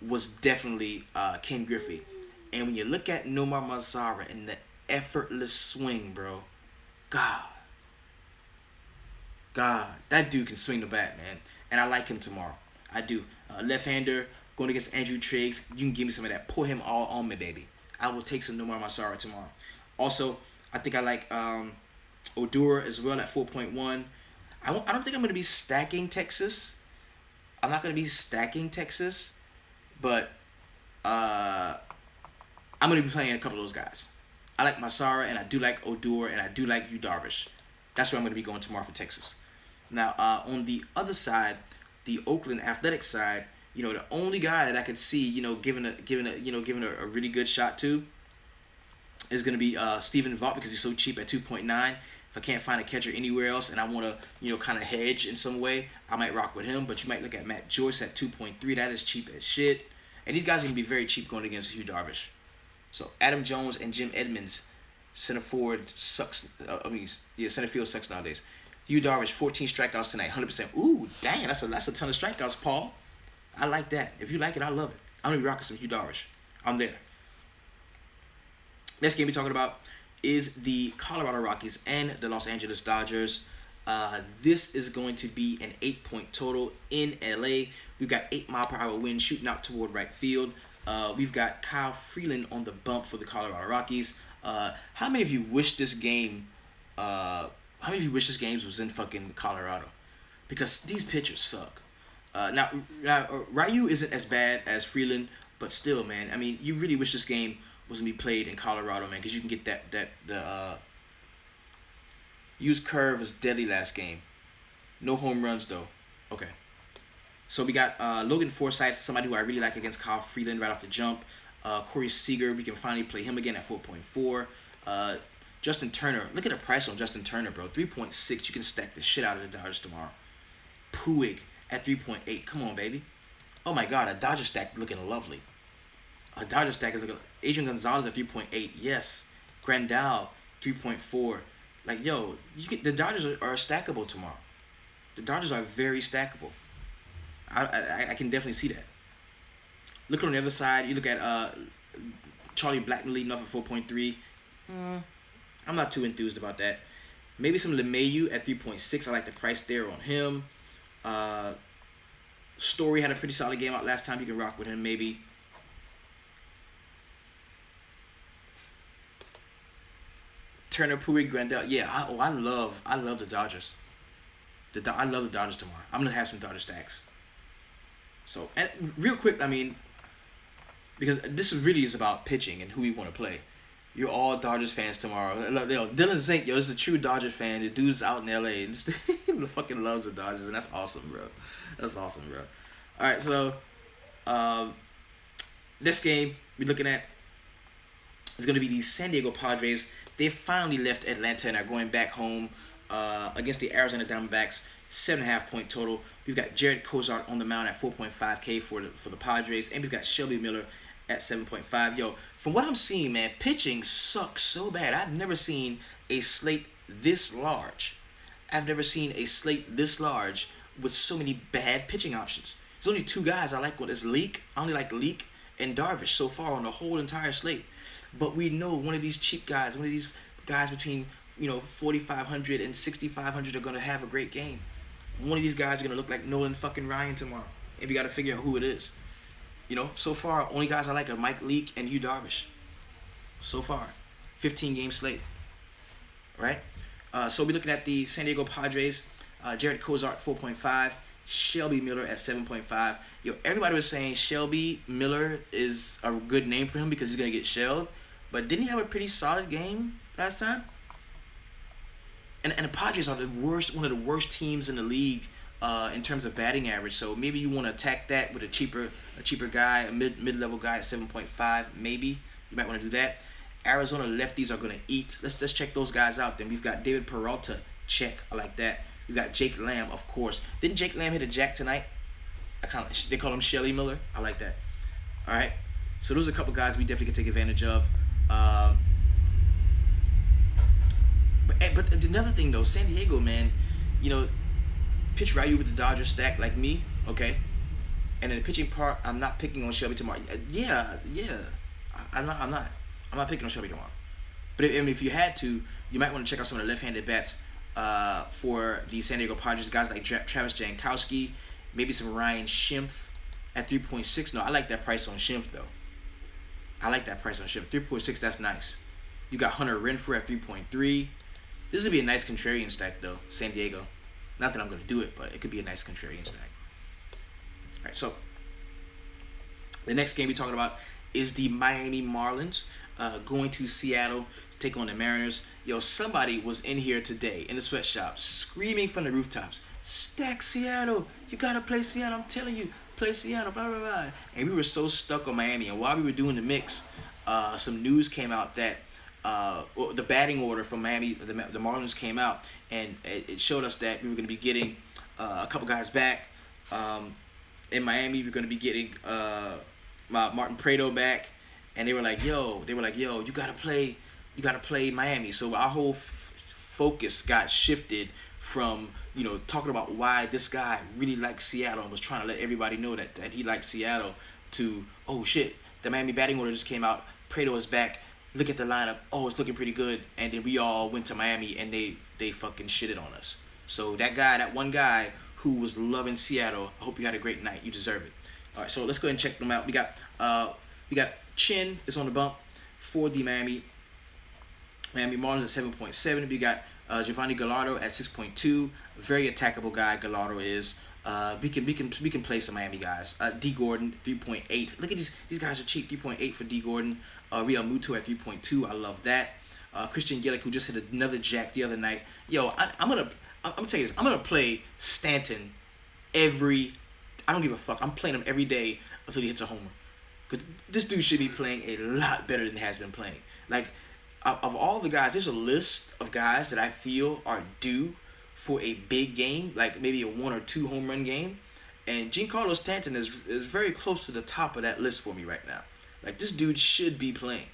was definitely Ken Griffey. And when you look at Nomar Mazara and the effortless swing, bro, God, that dude can swing the bat, man. And I like him tomorrow. I do. Left-hander going against Andrew Triggs. You can give me some of that. Pour him all on me, baby. I will take some Nomar Mazara tomorrow. Also, I think I like Odura as well at 4.1. I don't think I'm going to be stacking Texas. I'm not going to be stacking Texas, but I'm going to be playing a couple of those guys. I like Masara, and I do like Odor, and I do like Yu Darvish. That's where I'm going to be going tomorrow for Texas. Now, on the other side, the Oakland Athletic side, the only guy that I could see, giving a really good shot to is going to be Steven Vaught, because he's so cheap at 2.9. If I can't find a catcher anywhere else and I want to, kind of hedge in some way, I might rock with him. But you might look at Matt Joyce at 2.3. That is cheap as shit. And these guys are going to be very cheap going against Yu Darvish. So Adam Jones and Jim Edmonds, center forward sucks. Center field sucks nowadays. Yu Darvish, 14 strikeouts tonight, 100%. Ooh, dang, that's a ton of strikeouts, Paul. I like that. If you like it, I love it. I'm going to be rocking some Yu Darvish. I'm there. Next game we're talking about is the Colorado Rockies and the Los Angeles Dodgers. This is going to be an 8-point total in LA. We've got 8-mile-per-hour wind shooting out toward right field. We've got Kyle Freeland on the bump for the Colorado Rockies. How many of you wish this game? How many of you wish this game was in fucking Colorado? Because these pitchers suck. Now Ryu isn't as bad as Freeland, but still, man. I mean, you really wish this game was gonna be played in Colorado, man, because you can get the used curve was deadly last game. No home runs though. Okay. So we got Logan Forsythe, somebody who I really like against Kyle Freeland right off the jump. Corey Seager, we can finally play him again at 4.4. Justin Turner, look at the price on Justin Turner, bro. 3.6. You can stack the shit out of the Dodgers tomorrow. Puig at 3.8. Come on, baby. Oh my God, a Dodger stack looking lovely. A Dodger stack is looking. Adrian Gonzalez at 3.8. Yes. Grandal 3.4. Like, yo, the Dodgers are stackable tomorrow. The Dodgers are very stackable. I can definitely see that. Look on the other side. You look at Charlie Blackmon leading off at 4.3. I'm not too enthused about that. Maybe some LeMahieu at 3.6. I like the price there on him. Story had a pretty solid game out last time. You can rock with him maybe. Turner, Puig, Grandal. Yeah, I love the Dodgers. I love the Dodgers tomorrow. I'm gonna have some Dodger stacks. So, and real quick, I mean, because this really is about pitching and who we want to play. You're all Dodgers fans tomorrow. Yo, Dylan Zink, this is a true Dodger fan. The dude's out in LA and he fucking loves the Dodgers, and that's awesome, bro. That's awesome, bro. All right, so this game we're looking at is going to be the San Diego Padres. They finally left Atlanta and are going back home against the Arizona Diamondbacks. 7.5-point total. We've got Jared Cozart on the mound at 4.5K for the Padres, and we've got Shelby Miller at 7.5. Yo, from what I'm seeing, man, pitching sucks so bad. I've never seen a slate this large. I've never seen a slate this large with so many bad pitching options. There's only two guys I like. It's Leak. I only like Leak and Darvish so far on the whole entire slate. But we know one of these cheap guys, one of these guys between 4,500 and 6,500 are gonna have a great game. One of these guys are gonna look like Nolan fucking Ryan tomorrow, and we gotta figure out who it is. So far, only guys I like are Mike Leake and Yu Darvish. So far, 15-game slate. Right? So we're looking at the San Diego Padres. Jared Cozart 4.5, Shelby Miller at 7.5. Yo, everybody was saying Shelby Miller is a good name for him because he's gonna get shelled, but didn't he have a pretty solid game last time? And the Padres are one of the worst teams in the league in terms of batting average. So maybe you want to attack that with a cheaper guy, a mid-level guy at 7.5. Maybe you might want to do that. Arizona lefties are gonna eat. Let's check those guys out. Then we've got David Peralta. Check. I like that. We've got Jake Lamb, of course. Didn't Jake Lamb hit a jack tonight? They call him Shelly Miller. I like that. All right. So those are a couple guys we definitely can take advantage of. But another thing though, San Diego, man, pitch Ryu with the Dodgers stack like me, okay? And in the pitching part, I'm not picking on Shelby tomorrow. Yeah. I'm not picking on Shelby tomorrow. But if you had to, you might want to check out some of the left-handed bats for the San Diego Padres. Guys like Travis Jankowski, maybe some Ryan Schimpf at 3.6. No, I like that price on Schimpf though. I like that price on Schimpf. 3.6, that's nice. You got Hunter Renfroe at 3.3. This would be a nice contrarian stack though, San Diego. Not that I'm going to do it, but it could be a nice contrarian stack. All right, so the next game we're talking about is the Miami Marlins going to Seattle to take on the Mariners. Yo, somebody was in here today in the sweatshop screaming from the rooftops, "Stack Seattle! You gotta play Seattle! I'm telling you, play Seattle!" Blah blah blah. And we were so stuck on Miami. And while we were doing the mix, some news came out that the batting order from Miami, the Marlins came out, and it showed us that we were going to be getting a couple guys back. In Miami, we're going to be getting Martin Prado back, and they were like, "Yo, you gotta play Miami." So our whole focus got shifted from talking about why this guy really likes Seattle and was trying to let everybody know that he liked Seattle to, oh shit, the Miami batting order just came out. Prado is back. Look at the lineup. Oh, it's looking pretty good. And then we all went to Miami and they fucking shitted on us. So that one guy who was loving Seattle, I hope you had a great night. You deserve it. All right, so let's go ahead and check them out. We got Chin is on the bump for the Miami Marlins at 7.7. We got Giovanni Gallardo at 6.2. Very attackable guy. Gallardo is. We can play some Miami guys. D Gordon 3.8. Look at these guys are cheap. 3.8 for D Gordon. Real Muto at 3.2. I love that. Christian Yelich, who just hit another jack the other night. Yo, I'm gonna tell you this. I'm gonna play Stanton every. I don't give a fuck. I'm playing him every day until he hits a homer. Because this dude should be playing a lot better than he has been playing. Like, of all the guys, there's a list of guys that I feel are due for a big game, like maybe a 1 or 2 home run game. And Giancarlo Stanton is very close to the top of that list for me right now. Like, this dude should be playing.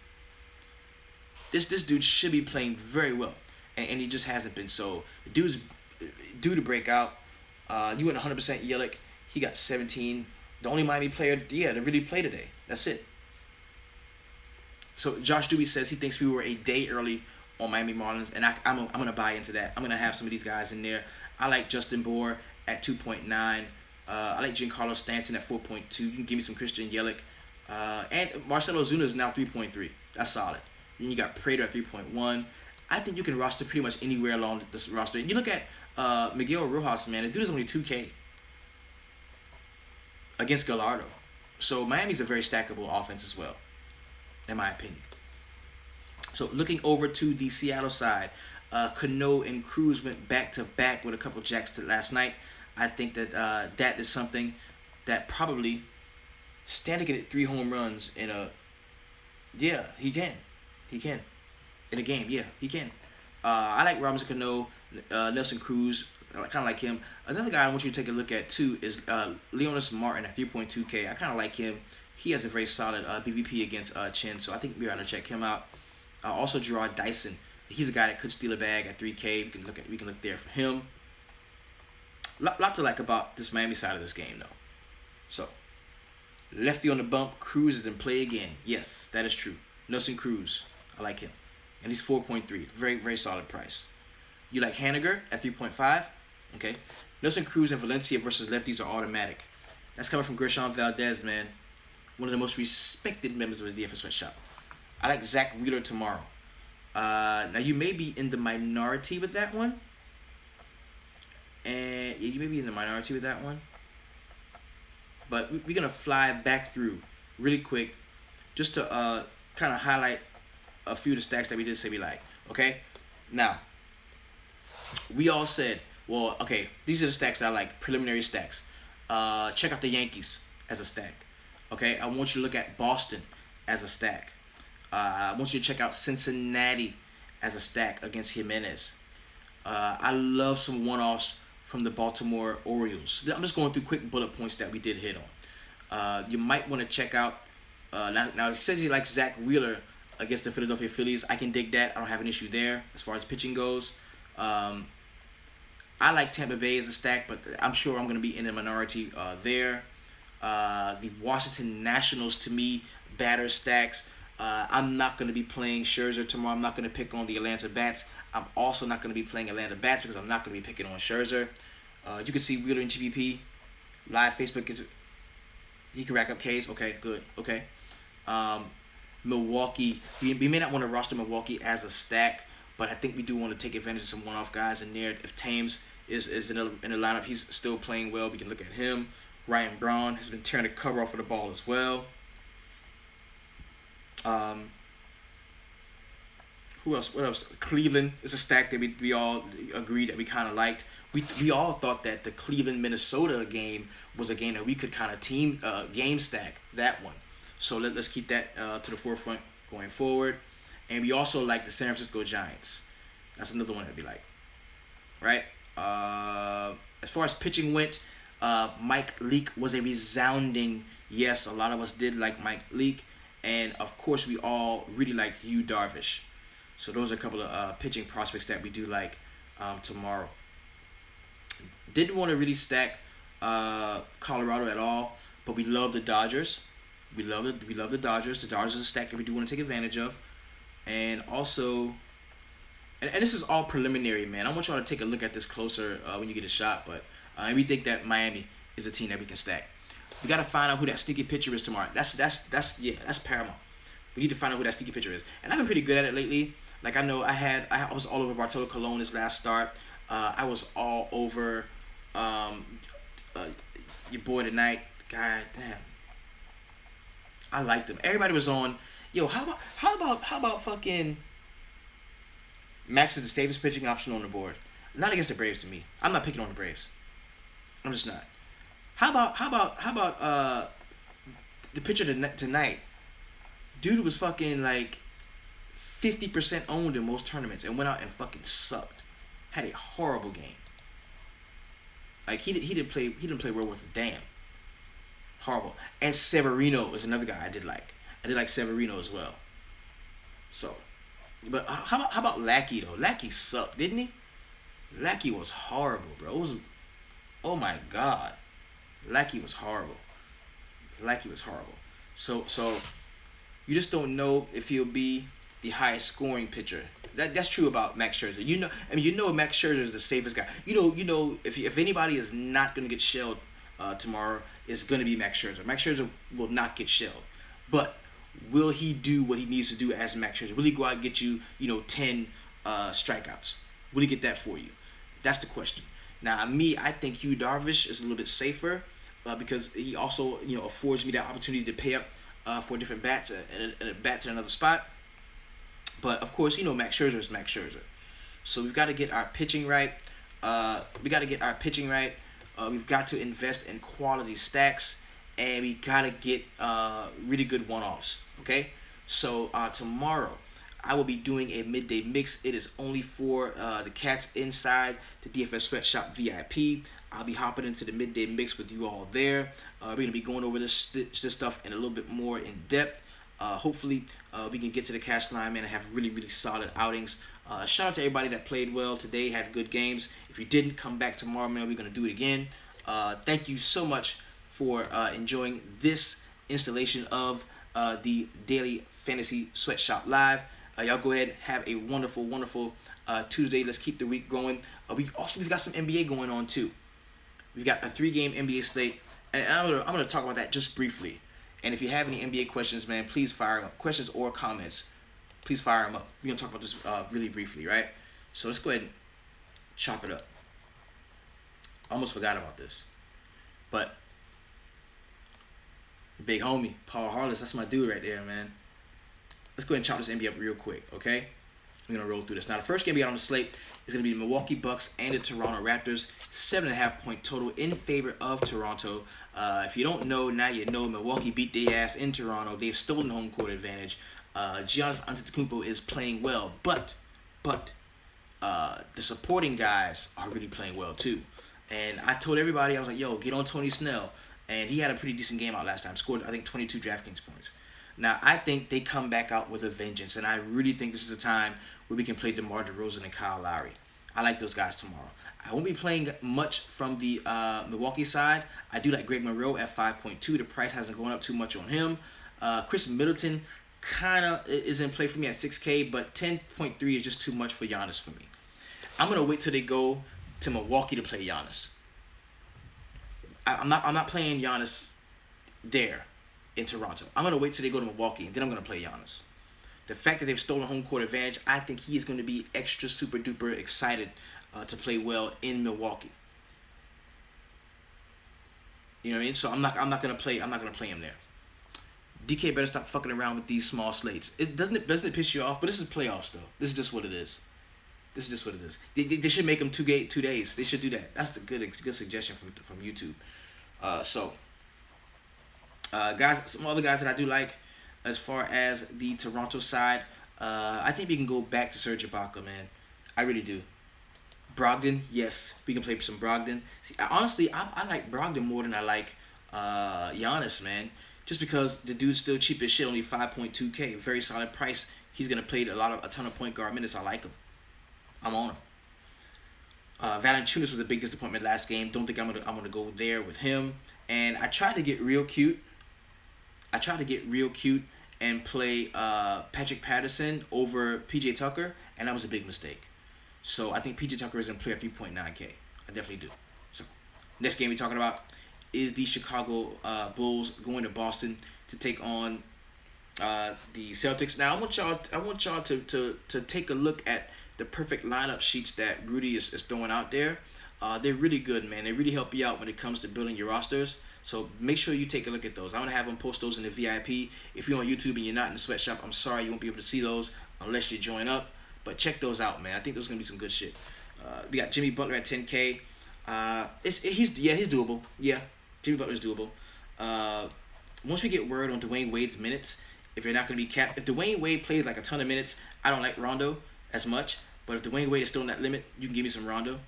This dude should be playing very well. And he just hasn't been. So, the dude's due to break out. You went 100% Yelich. He got 17. The only Miami player, to really play today. That's it. So Josh Dewey says he thinks we were a day early on Miami Marlins, and I'm gonna buy into that. I'm gonna have some of these guys in there. I like Justin Bour at 2.9. I like Giancarlo Stanton at 4.2. You can give me some Christian Yelich, and Marcell Ozuna is now 3.3. That's solid. Then you got Prater at 3.1. I think you can roster pretty much anywhere along this roster. You look at Miguel Rojas, man. The dude is only 2K against Gallardo. So Miami's a very stackable offense as well, in my opinion. So looking over to the Seattle side, Cano and Cruz went back-to-back with a couple jacks last night. I think that that is something that probably Stanton can hit 3 home runs in a... Yeah, he can. In a game, yeah, he can. I like Robinson Cano, Nelson Cruz. I kind of like him. Another guy I want you to take a look at, too, is Leonis Martin at 3.2K. I kind of like him. He has a very solid BVP against Chin, so I think we're going to check him out. Also, Gerard Dyson. He's a guy that could steal a bag at 3K. We can look there for him. Lot to like about this Miami side of this game, though. So, lefty on the bump. Cruz is in play again. Yes, that is true. Nelson Cruz. I like him. And he's 4.3. Very, very solid price. You like Haniger at 3.5? Okay. Nelson Cruz and Valencia versus lefties are automatic. That's coming from Gershon Valdez, man. One of the most respected members of the DFS Sweatshop. I like Zach Wheeler tomorrow. Now, you may be in the minority with that one. And yeah, you may be in the minority with that one. But we're going to fly back through really quick just to kind of highlight a few of the stacks that we did say we like. Okay? Now, we all said, well, okay, these are the stacks that I like, preliminary stacks. Check out the Yankees as a stack. Okay? I want you to look at Boston as a stack. I want you to check out Cincinnati as a stack against Jimenez. I love some one-offs from the Baltimore Orioles. I'm just going through quick bullet points that we did hit on. You might want to check out, now he says he likes Zach Wheeler against the Philadelphia Phillies. I can dig that. I don't have an issue there as far as pitching goes. I like Tampa Bay as a stack, but I'm sure I'm going to be in the minority there. The Washington Nationals, to me, batter stacks. I'm not going to be playing Scherzer tomorrow. I'm not going to pick on the Atlanta Bats. I'm also not going to be playing Atlanta Bats because I'm not going to be picking on Scherzer. You can see Wheeler in GPP. Live Facebook is... He can rack up Ks. Okay, good. Okay. Milwaukee. We may not want to roster Milwaukee as a stack, but I think we do want to take advantage of some one-off guys in there. If Thames is in the lineup, he's still playing well. We can look at him. Ryan Braun has been tearing the cover off of the ball as well. Um, who else? What else? Cleveland is a stack that we all agreed that we kind of liked. We all thought that the Cleveland Minnesota game was a game that we could kind of team game stack that one. So let's keep that to the forefront going forward. And we also like the San Francisco Giants. That's another one that we like, right? As far as pitching went, Mike Leake was a resounding yes. A lot of us did like Mike Leake, and of course we all really like Yu Darvish. So those are a couple of pitching prospects that we do like tomorrow. Didn't want to really stack Colorado at all, but we love the Dodgers. We love it. We love the Dodgers. The Dodgers is a stack that we do want to take advantage of, and also, and this is all preliminary, man. I want y'all to take a look at this closer when you get a shot. But we think that Miami is a team that we can stack. We got to find out who that sneaky pitcher is tomorrow. That's paramount. We need to find out who that sneaky pitcher is, and I've been pretty good at it lately. Like I know I was all over Bartolo Colon this last start. I was all over your boy tonight. God damn, I liked him. Everybody was on. Yo, how about fucking Max is the safest pitching option on the board. Not against the Braves to me. I'm not picking on the Braves. I'm just not. How about the pitcher tonight? Dude was fucking like 50% owned in most tournaments and went out and fucking sucked. Had a horrible game. Like he didn't play well worth a damn. Horrible. And Severino is another guy I did like. I did like Severino as well. So, but how about Lackey though? Lackey sucked, didn't he? Lackey was horrible, bro. It was, oh my god, Lackey was horrible. Lackey was horrible. So you just don't know if he'll be the highest scoring pitcher. That's true about Max Scherzer. You know Max Scherzer is the safest guy. You know if anybody is not gonna get shelled tomorrow, it's gonna be Max Scherzer. Max Scherzer will not get shelled, but will he do what he needs to do as Max Scherzer? Will he go out and get you 10 strikeouts? Will he get that for you? That's the question. Now, I think Yu Darvish is a little bit safer because he also affords me the opportunity to pay up for different bats and bats in another spot. But of course, Max Scherzer is Max Scherzer. So we've got to get our pitching right. We've got to invest in quality stacks, and we got to get really good one-offs. Okay? So tomorrow, I will be doing a midday mix. It is only for the cats inside the DFS Sweatshop VIP. I'll be hopping into the midday mix with you all there. We're going to be going over this stuff in a little bit more in depth. Hopefully, we can get to the cash line, man, and have really, really solid outings. Shout out to everybody that played well today, had good games. If you didn't, come back tomorrow, man. We're going to do it again. Thank you so much for enjoying this installation of the Daily Fantasy Sweatshop Live. Y'all go ahead and have a wonderful, wonderful Tuesday. Let's keep the week going. We've got some NBA going on, too. We've got a 3-game NBA slate, and I'm gonna talk about that just briefly. And if you have any NBA questions, man, please fire them up. Questions or comments, please fire them up. We're going to talk about this really briefly, right? So let's go ahead and chop it up. I almost forgot about this. But big homie, Paul Harless, that's my dude right there, man. Let's go ahead and chop this NBA up real quick, okay? We're going to roll through this. Now, the first game we got on the slate is going to be the Milwaukee Bucks and the Toronto Raptors. 7.5 point total in favor of Toronto. If you don't know, now you know. Milwaukee beat their ass in Toronto. They've stolen home court advantage. Giannis Antetokounmpo is playing well, but the supporting guys are really playing well too. And I told everybody, I was like, yo, get on Tony Snell. And he had a pretty decent game out last time. Scored, I think, 22 DraftKings points. Now, I think they come back out with a vengeance, and I really think this is a time where we can play DeMar DeRozan and Kyle Lowry. I like those guys tomorrow. I won't be playing much from the Milwaukee side. I do like Greg Monroe at 5.2. The price hasn't gone up too much on him. Chris Middleton kind of is in play for me at 6K, but 10.3 is just too much for Giannis for me. I'm going to wait till they go to Milwaukee to play Giannis. I'm not playing Giannis there in Toronto. I'm going to wait till they go to Milwaukee, and then I'm going to play Giannis. The fact that they've stolen home court advantage, I think he is going to be extra super duper excited to play well in Milwaukee. You know what I mean? So I'm not going to play him there. DK better stop fucking around with these small slates. It doesn't piss you off, but this is playoffs though. This is just what it is. This is just what it is. They should make them 2 days. They should do that. That's a good suggestion from YouTube. Guys, some other guys that I do like as far as the Toronto side, I think we can go back to Serge Ibaka, man. I really do. Brogdon, yes, we can play some Brogdon. See, honestly, I like Brogdon more than I like Giannis, man. Just because the dude's still cheap as shit, only 5.2K, very solid price. He's gonna play a ton of point guard minutes. I like him. I'm on him. Valanciunas was a big disappointment last game. Don't think I'm gonna go there with him. And I tried to get real cute. And play Patrick Patterson over PJ Tucker, and that was a big mistake. So I think PJ Tucker is gonna play at 3.9K. I definitely do. So next game we're talking about is the Chicago Bulls going to Boston to take on the Celtics. Now I want y'all to take a look at the perfect lineup sheets that Rudy is throwing out there. They're really good, man. They really help you out when it comes to building your rosters. So make sure you take a look at those. I'm going to have them post those in the VIP. If you're on YouTube and you're not in the sweatshop, I'm sorry you won't be able to see those unless you join up. But check those out, man. I think those are going to be some good shit. We got Jimmy Butler at 10K. He's doable. Yeah, Jimmy Butler's doable. Once we get word on Dwayne Wade's minutes, if you're not going to be capped, if Dwayne Wade plays like a ton of minutes, I don't like Rondo as much. But if Dwayne Wade is still in that limit, you can give me some Rondo.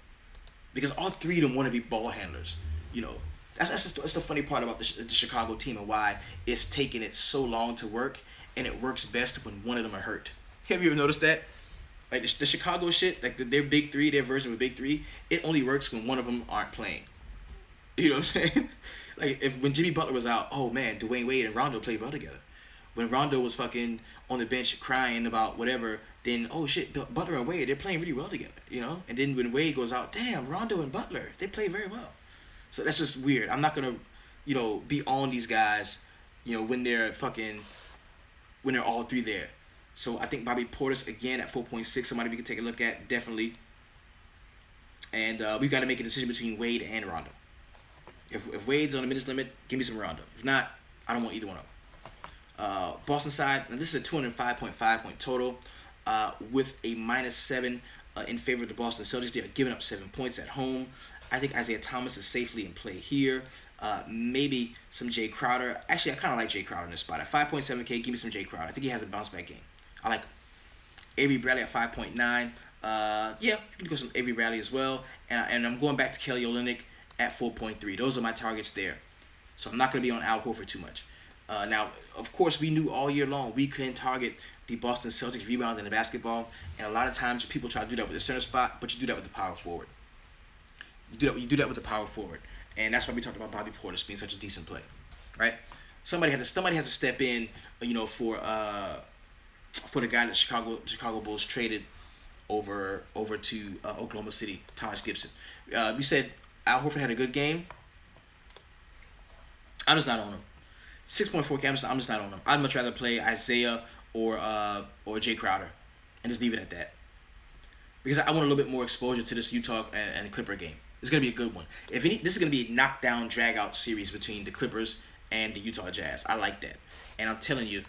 Because all three of them want to be ball handlers. You know, that's the funny part about the Chicago team and why it's taking it so long to work, and it works best when one of them are hurt. Have you ever noticed that? Like the Chicago shit, like their big three, their version of a big three, it only works when one of them aren't playing. You know what I'm saying? Like when Jimmy Butler was out, oh man, Dwayne Wade and Rondo played well together. When Rondo was fucking on the bench crying about whatever, then oh shit, Butler and Wade, they're playing really well together, you know? And then when Wade goes out, damn, Rondo and Butler, they play very well. So that's just weird. I'm not gonna, be on these guys, when they're all three there. So I think Bobby Portis again at 4.6, somebody we can take a look at, definitely. And we've got to make a decision between Wade and Rondo. If Wade's on the minutes limit, give me some Rondo. If not, I don't want either one of them. Boston side, and this is a 205.5 point total with a -7 in favor of the Boston Celtics. They are giving up 7 points at home. I think Isaiah Thomas is safely in play here. Maybe some Jay Crowder. Actually, I kind of like Jay Crowder in this spot. At 5.7K, give me some Jay Crowder. I think he has a bounce back game. I like him. Avery Bradley at 5.9. Yeah, you can go some Avery Bradley as well. And I'm going back to Kelly Olynyk at 4.3. Those are my targets there. So I'm not going to be on Al Horford too much. Now, of course, we knew all year long we couldn't target the Boston Celtics rebound in the basketball. And a lot of times people try to do that with the center spot, but you do that with the power forward. You do that with the power forward. And that's why we talked about Bobby Portis being such a decent play, right? Somebody has to step in, for the guy that Chicago Bulls traded over to Oklahoma City, Taj Gibson. We said Al Horford had a good game. I'm just not on him. 6.4K. I'm just not on him. I'd much rather play Isaiah or Jay Crowder, and just leave it at that. Because I want a little bit more exposure to this Utah and Clipper game. It's gonna be a good one. This is gonna be a knockdown, drag-out series between the Clippers and the Utah Jazz. I like that, and I'm telling you,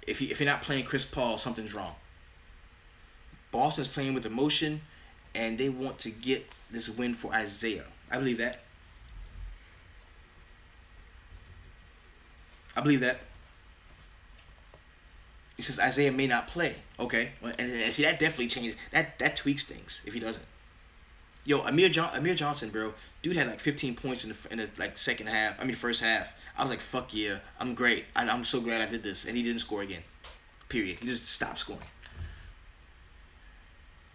if you're not playing Chris Paul, something's wrong. Boston's playing with emotion, and they want to get this win for Isaiah. I believe that. He says Isaiah may not play. Okay, and see that definitely changes. That tweaks things if he doesn't. Yo, Amir Johnson, bro, dude had like 15 points in the second half. First half. I was like, fuck yeah, I'm great. I'm so glad I did this, and he didn't score again. Period. He just stopped scoring.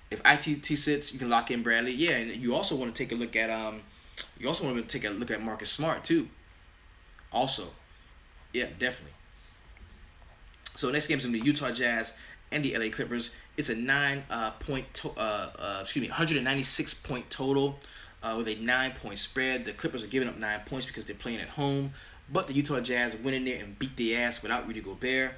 If ITT sits, you can lock in Bradley. Yeah, and you also want to take a look at Marcus Smart too. Also, yeah, definitely. So next game is going to be Utah Jazz and the LA Clippers. It's a 196 point total with a 9-point spread. The Clippers are giving up 9 points because they're playing at home, but the Utah Jazz went in there and beat their ass without Rudy Gobert.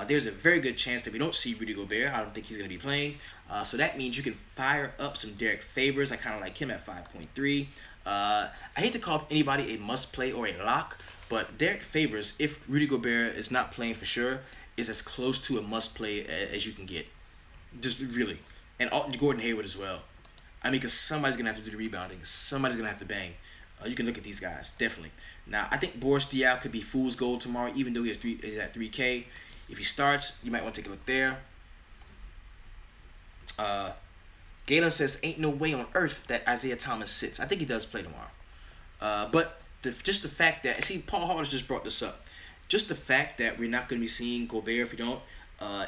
There's a very good chance that we don't see Rudy Gobert. I don't think he's going to be playing. So that means you can fire up some Derek Favors. I kind of like him at 5.3. I hate to call anybody a must-play or a lock, But Derek Favors, if Rudy Gobert is not playing for sure, is as close to a must play as you can get. Just really. And Gordon Hayward as well. I mean, because somebody's going to have to do the rebounding. Somebody's going to have to bang. You can look at these guys, definitely. Now, I think Boris Diaw could be fool's gold tomorrow, even though he's at 3K. If he starts, you might want to take a look there. Galen says, ain't no way on earth that Isaiah Thomas sits. I think he does play tomorrow. But just the fact that, see, Paul Harders just brought this up. Just the fact that we're not going to be seeing Gobert if we don't,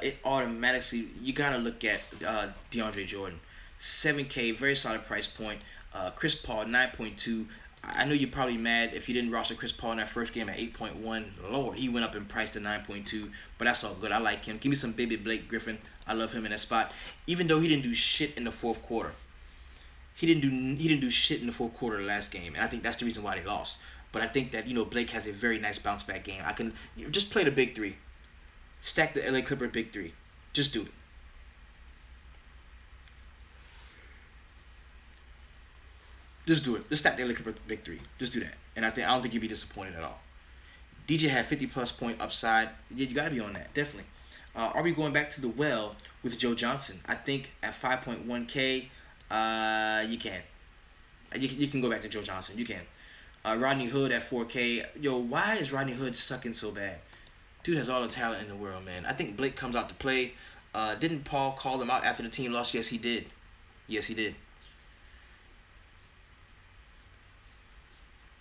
it automatically, you got to look at DeAndre Jordan. 7K, very solid price point. Chris Paul, 9.2. I know you're probably mad if you didn't roster Chris Paul in that first game at 8.1. Lord, he went up in price to 9.2, but that's all good. I like him. Give me some baby Blake Griffin. I love him in that spot. Even though he didn't do shit in the fourth quarter. He didn't do shit in the fourth quarter of the last game, and I think that's the reason why they lost. But I think that, Blake has a very nice bounce back game. I can just play the big three. Stack the LA Clipper big three. Just do it. Just do it. Just stack the LA Clipper big three. Just do that. And I don't think you'd be disappointed at all. DJ had 50-plus point upside. Yeah, you got to be on that. Definitely. Are we going back to the well with Joe Johnson? I think at 5.1K, you can. You can go back to Joe Johnson. You can. Rodney Hood at 4K. Yo, why is Rodney Hood sucking so bad? Dude has all the talent in the world, man. I think Blake comes out to play. Didn't Paul call him out after the team lost? Yes, he did. Yes, he did.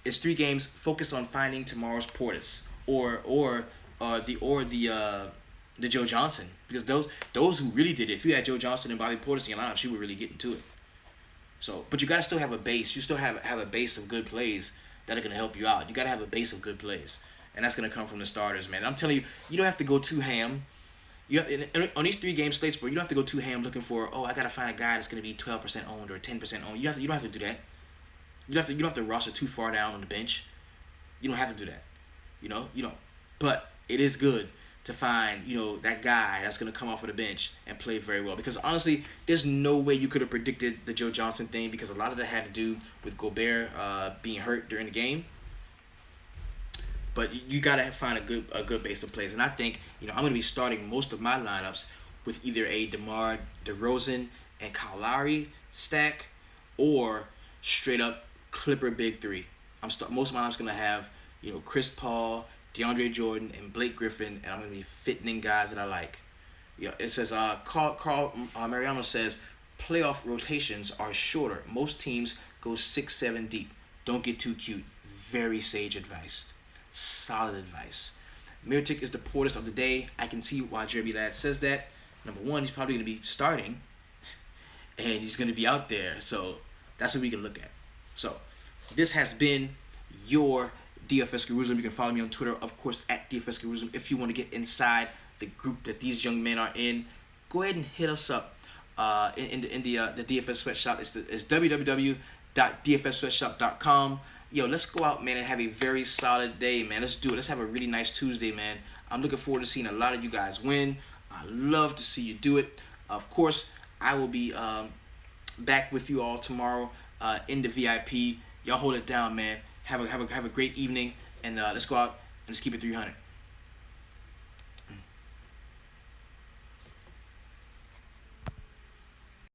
It's 3 games. Focus on finding tomorrow's Portis or the Joe Johnson, because those who really did it. If you had Joe Johnson and Bobby Portis in your lineup, you would really get into it. So, but you gotta still have a base. You still have a base of good plays that are gonna help you out. You gotta have a base of good plays, and that's gonna come from the starters, man. I'm telling you, you don't have to go too ham. On these 3 game slates, bro, you don't have to go too ham looking for, I gotta find a guy that's gonna be 12% owned or 10% owned. You don't have to do that. You don't have to roster too far down on the bench. You don't have to do that. You don't. But it is good to find, that guy that's going to come off of the bench and play very well. Because honestly, there's no way you could have predicted the Joe Johnson thing, because a lot of that had to do with Gobert being hurt during the game. But you got to find a good base of plays. And I think, I'm going to be starting most of my lineups with either a DeMar DeRozan and Kyle Lowry stack, or straight up Clipper big three. Most of my lineups going to have, Chris Paul, DeAndre Jordan, and Blake Griffin, and I'm going to be fitting in guys that I like. It says, Carl Mariano says, playoff rotations are shorter. Most teams go 6-7 deep. Don't get too cute. Very sage advice. Solid advice. Mirotic is the Portis of the day. I can see why Jeremy Ladd says that. Number one, he's probably going to be starting, and he's going to be out there. So that's what we can look at. So this has been your DFS Gurusm. You can follow me on Twitter, of course, at DFS Gurusm. If you want to get inside the group that these young men are in, go ahead and hit us up in the DFS Sweatshop. It's www.dfssweatshop.com. Yo, let's go out, man, and have a very solid day, man. Let's do it. Let's have a really nice Tuesday, man. I'm looking forward to seeing a lot of you guys win. I love to see you do it. Of course, I will be back with you all tomorrow in the VIP. Y'all hold it down, man. Have a great evening, and let's go out and let's keep it 300.